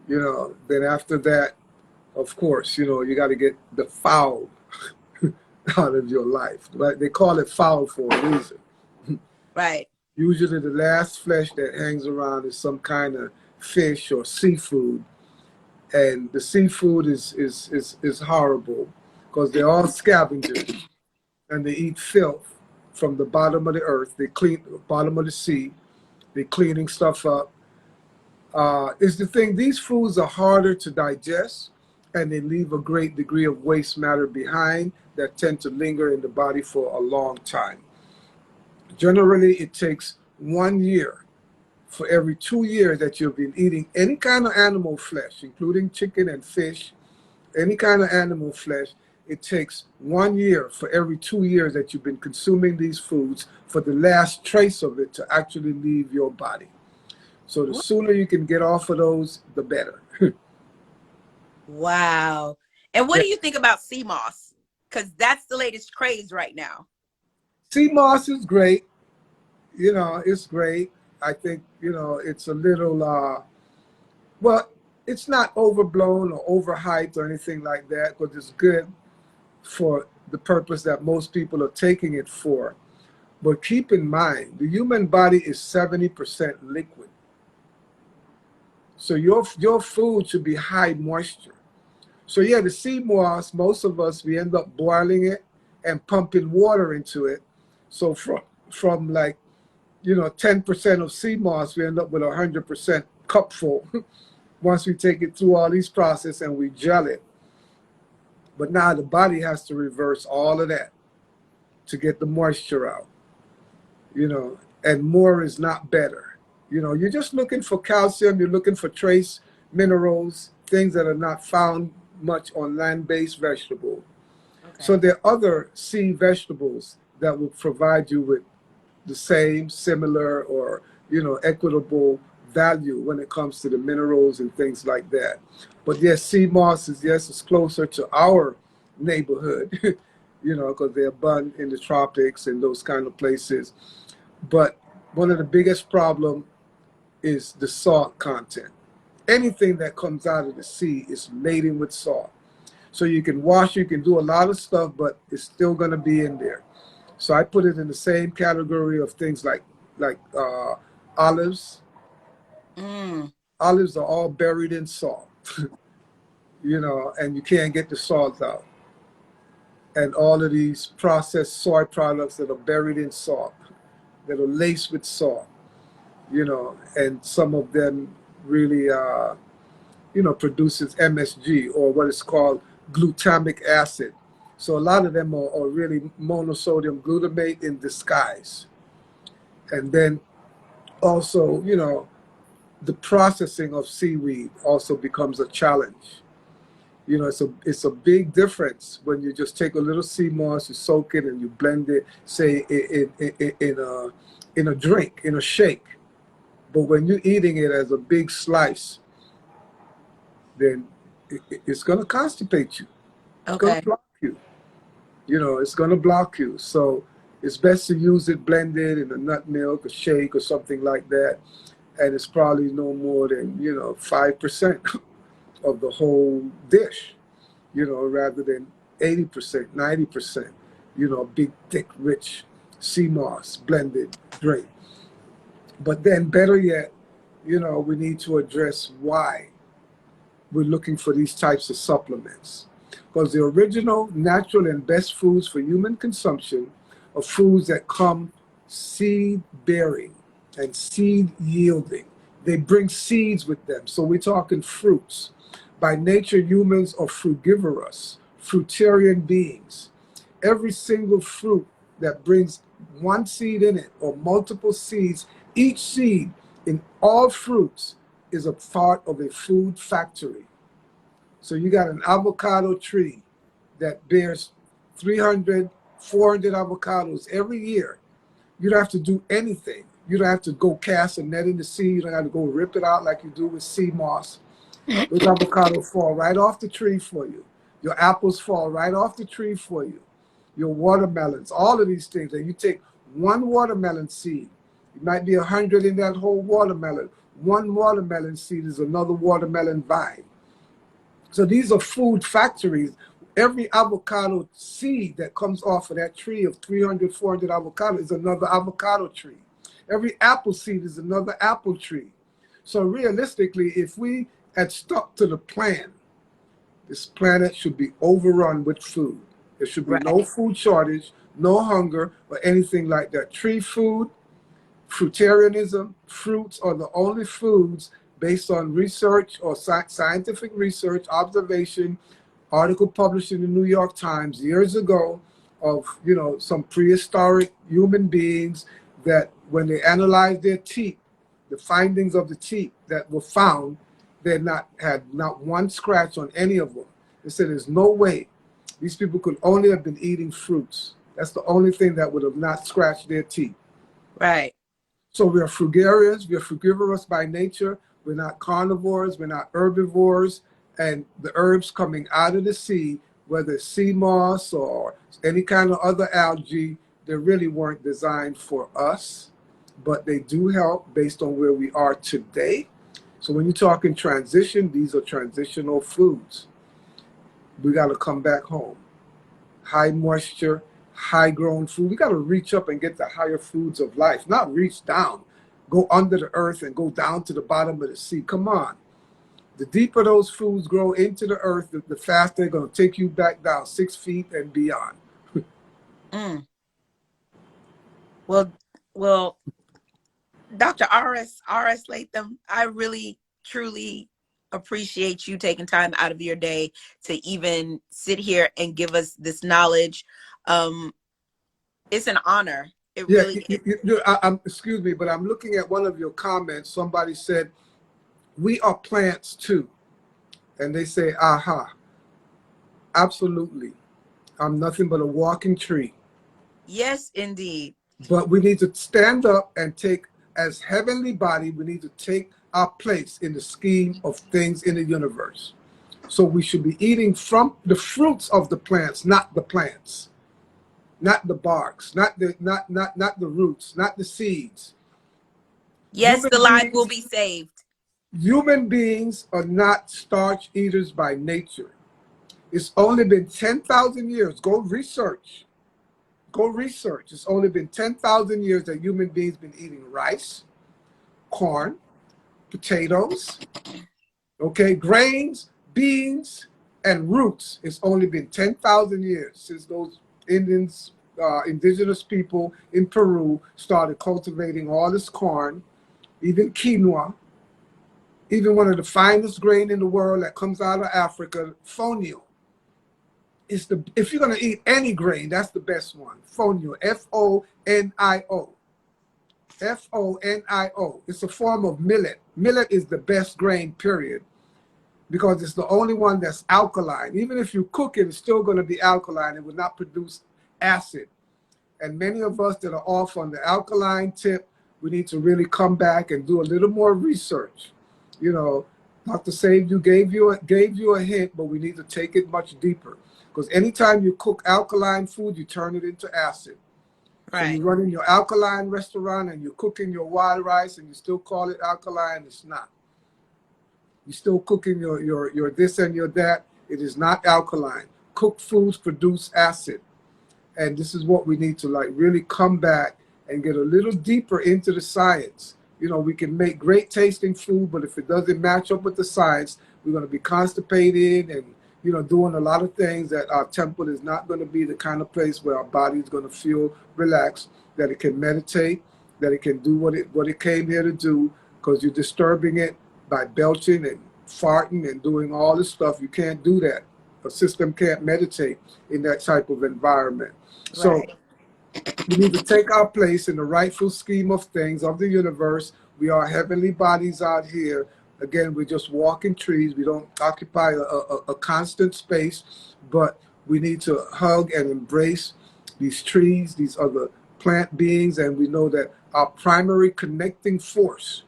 then after that, of course, you got to get the fowl out of your life. Right? They call it fowl for a reason. Right. Usually the last flesh that hangs around is some kind of fish or seafood. And the seafood is horrible because they're all scavengers and they eat filth from the bottom of the earth. They clean the bottom of the sea. They're cleaning stuff up. Is the thing, these foods are harder to digest and they leave a great degree of waste matter behind that tend to linger in the body for a long time. Generally, it takes 1 year for every 2 years that you've been eating any kind of animal flesh, including chicken and fish, any kind of animal flesh. It takes 1 year for every 2 years that you've been consuming these foods for the last trace of it to actually leave your body. So the sooner you can get off of those, the better. Wow. And what do you think about sea moss? Because that's the latest craze right now. Sea moss is great. It's great. I think, it's a little, well, it's not overblown or overhyped or anything like that because it's good for the purpose that most people are taking it for. But keep in mind, the human body is 70% liquid. So your food should be high moisture. So yeah, the sea moss, most of us, we end up boiling it and pumping water into it. So from like, 10% of sea moss, we end up with 100% cupful once we take it through all these processes and we gel it. But now the body has to reverse all of that to get the moisture out, and more is not better. You're just looking for calcium, you're looking for trace minerals, things that are not found much on land-based vegetable. Okay. So there are other sea vegetables that will provide you with the same, similar, or, equitable value when it comes to the minerals and things like that. But yes, sea moss it's closer to our neighborhood, because they're abundant in the tropics and those kind of places. But one of the biggest problem is the salt content. Anything that comes out of the sea is laden with salt. So you can wash, you can do a lot of stuff, but it's still going to be in there. So I put it in the same category of things like olives. Olives are all buried in salt, and you can't get the salt out. And all of these processed soy products that are buried in salt, that are laced with salt, and some of them really, produces MSG, or what is called glutamic acid. So a lot of them are really monosodium glutamate in disguise. And then also, the processing of seaweed also becomes a challenge. It's a big difference when you just take a little sea moss, you soak it, and you blend it, say in a drink, in a shake. But when you're eating it as a big slice, then it's going to constipate you. It's going to block you. It's going to block you. So it's best to use it blended in a nut milk, a shake, or something like that. And it's probably no more than, 5% of the whole dish, rather than 80%, 90%, big, thick, rich sea moss blended drink. But then better yet, we need to address why we're looking for these types of supplements. Because the original, natural, and best foods for human consumption are foods that come seed-bearing and seed-yielding. They bring seeds with them. So we're talking fruits. By nature, humans are frugivorous, fruitarian beings. Every single fruit that brings one seed in it or multiple seeds, each seed in all fruits is a part of a food factory. So you got an avocado tree that bears 300, 400 avocados every year. You don't have to do anything. You don't have to go cast a net in the sea. You don't have to go rip it out like you do with sea moss. Those avocados fall right off the tree for you. Your apples fall right off the tree for you. Your watermelons, all of these things. And you take one watermelon seed. It might be 100 in that whole watermelon. One watermelon seed is another watermelon vine. So these are food factories. Every avocado seed that comes off of that tree of 300, 400 avocado is another avocado tree. Every apple seed is another apple tree. So realistically, if we had stuck to the plan, this planet should be overrun with food. There should be no Right. food shortage, no hunger, or anything like that. Tree food, fruitarianism, fruits are the only foods based on research or scientific research, observation, article published in the New York Times years ago of, some prehistoric human beings that when they analyzed their teeth, the findings of the teeth that were found, they had not one scratch on any of them. They said there's no way these people could only have been eating fruits. That's the only thing that would have not scratched their teeth. Right. So we are frugarians, we are frugivorous by nature. We're not carnivores, we're not herbivores. And the herbs coming out of the sea, whether it's sea moss or any kind of other algae, they really weren't designed for us, but they do help based on where we are today. So when you're talking transition, these are transitional foods. We got to come back home. High moisture, high grown food. We got to reach up and get the higher foods of life, not reach down, go under the earth and go down to the bottom of the sea. Come on. The deeper those foods grow into the earth, the faster they're going to take you back down 6 feet and beyond. Mm. Well, Dr. Aris Latham, I really, truly appreciate you taking time out of your day to even sit here and give us this knowledge. It's an honor. It Yeah, really is. excuse me, but I'm looking at one of your comments. Somebody said, we are plants too. And they say, aha, absolutely. I'm nothing but a walking tree. Yes, indeed. But we need to stand up and take, as heavenly body, we need to take our place in the scheme of things in the universe. So we should be eating from the fruits of the plants, not the plants, not the barks, not the roots, not the seeds. Yes, Human the life will beings, be saved. human beings are not starch eaters by nature. It's only been 10,000 years. Go research. Go research. It's only been 10,000 years that human beings been eating rice, corn, potatoes, okay, grains, beans, and roots. It's only been 10,000 years since those indigenous people in Peru started cultivating all this corn, even quinoa, even one of the finest grain in the world that comes out of Africa, fonio. If you're going to eat any grain, that's the best one. Fonio, Fonio. Fonio. It's a form of millet. Millet is the best grain, period, because it's the only one that's alkaline. Even if you cook it, it's still going to be alkaline. It will not produce acid. And many of us that are off on the alkaline tip, we need to really come back and do a little more research. Dr. Save you gave you a hint, but we need to take it much deeper. Because anytime you cook alkaline food, you turn it into acid. So Right. you're running your alkaline restaurant and you're cooking your wild rice and you still call it alkaline. It's not. You're still cooking your this and your that. It is not alkaline. Cooked foods produce acid. And this is what we need to really come back and get a little deeper into the science. We can make great tasting food, but if it doesn't match up with the science, we're going to be constipated and, doing a lot of things that our temple is not going to be the kind of place where our body is going to feel relaxed, that it can meditate, that it can do what it came here to do, because you're disturbing it by belching and farting and doing all this stuff. You can't do that. A system can't meditate in that type of environment. So Right. we need to take our place in the rightful scheme of things of the universe. We are heavenly bodies out here. Again, we're just walking trees. We don't occupy a constant space, but we need to hug and embrace these trees, these other plant beings, and we know that our primary connecting force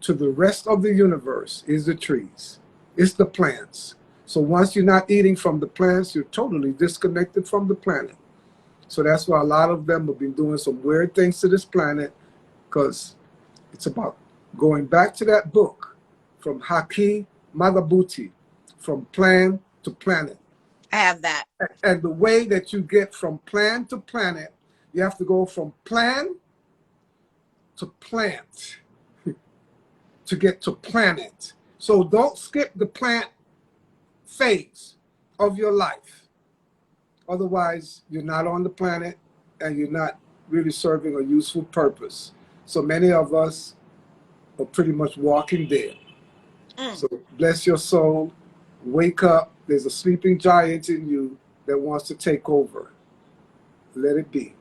to the rest of the universe is the trees. It's the plants. So once you're not eating from the plants, you're totally disconnected from the planet. So that's why a lot of them have been doing some weird things to this planet, because it's about going back to that book from Haki Madhubuti, from plan to planet. I have that. And the way that you get from plan to planet, you have to go from plan to plant to get to planet. So don't skip the plant phase of your life. Otherwise, you're not on the planet and you're not really serving a useful purpose. So many of us are pretty much walking dead. So bless your soul. Wake up. There's a sleeping giant in you that wants to take over. Let it be.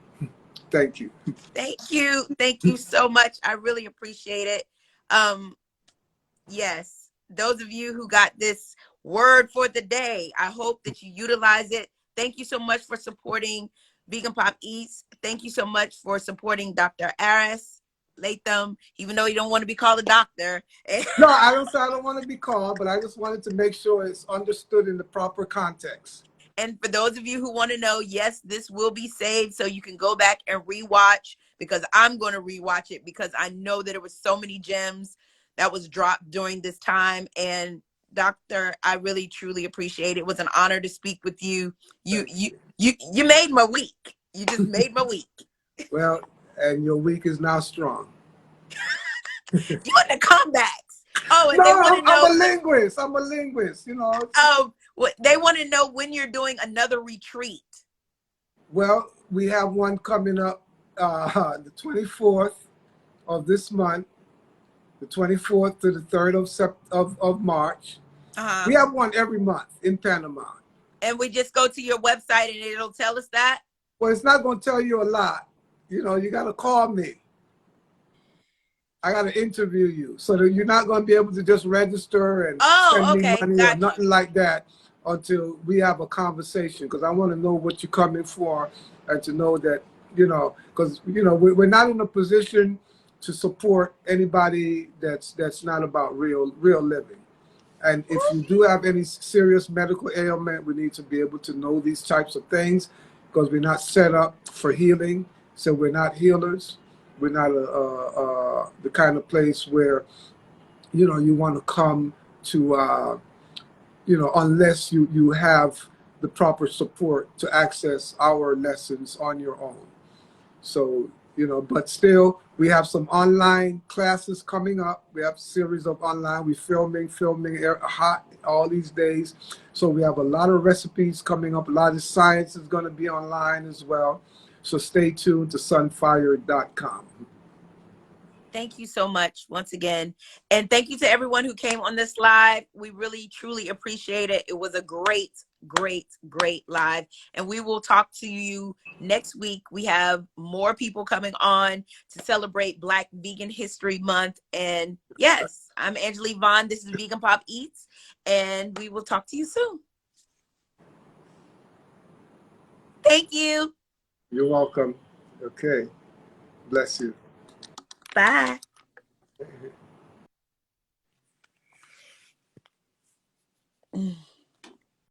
Thank you. Thank you. Thank you so much. I really appreciate it. Yes, those of you who got this word for the day, I hope that you utilize it. Thank you so much for supporting Vegan Pop Eats. Thank you so much for supporting Dr. Aris Latham, even though you don't want to be called a doctor. No, I don't want to be called, but I just wanted to make sure it's understood in the proper context. And for those of you who want to know, yes, this will be saved so you can go back and rewatch, because I'm going to rewatch it because I know that there was so many gems that was dropped during this time. And Doctor, I really truly appreciate it. It was an honor to speak with you. You made my week. You just made my week. Well, and your week is now strong. You want the comebacks? Oh, and No, they want to know. I'm a linguist. I'm a linguist. You know. They want to know when you're doing another retreat. Well, we have one coming up the 24th of this month, the 24th to the 3rd of March. We have one every month in Panama. And we just go to your website and it'll tell us that? Well, it's not going to tell you a lot. You know, you got to call me. I got to interview you, so that you're not going to be able to just register and send me money or nothing like that until we have a conversation, because I want to know what you're coming for and to know that, you know, because, you know, we're not in a position to support anybody that's not about real living. And if you do have any serious medical ailment, we need to be able to know these types of things, because we're not set up for healing. So we're not healers. We're not the kind of place where, you know, you want to come to, you know, unless you have the proper support to access our lessons on your own. So, you know, but still, we have some online classes coming up. We have a series of online. We're filming hot all these days. So we have a lot of recipes coming up. A lot of science is going to be online as well. So stay tuned to sunfire.com. Thank you so much once again. And thank you to everyone who came on this live. We really, truly appreciate it. It was a great, great, great live. And we will talk to you next week. We have more people coming on to celebrate Black Vegan History Month. And yes, I'm Angela Yvonne. This is Vegan Pop Eats. And we will talk to you soon. Thank you. You're welcome. Okay. Bless you. Bye.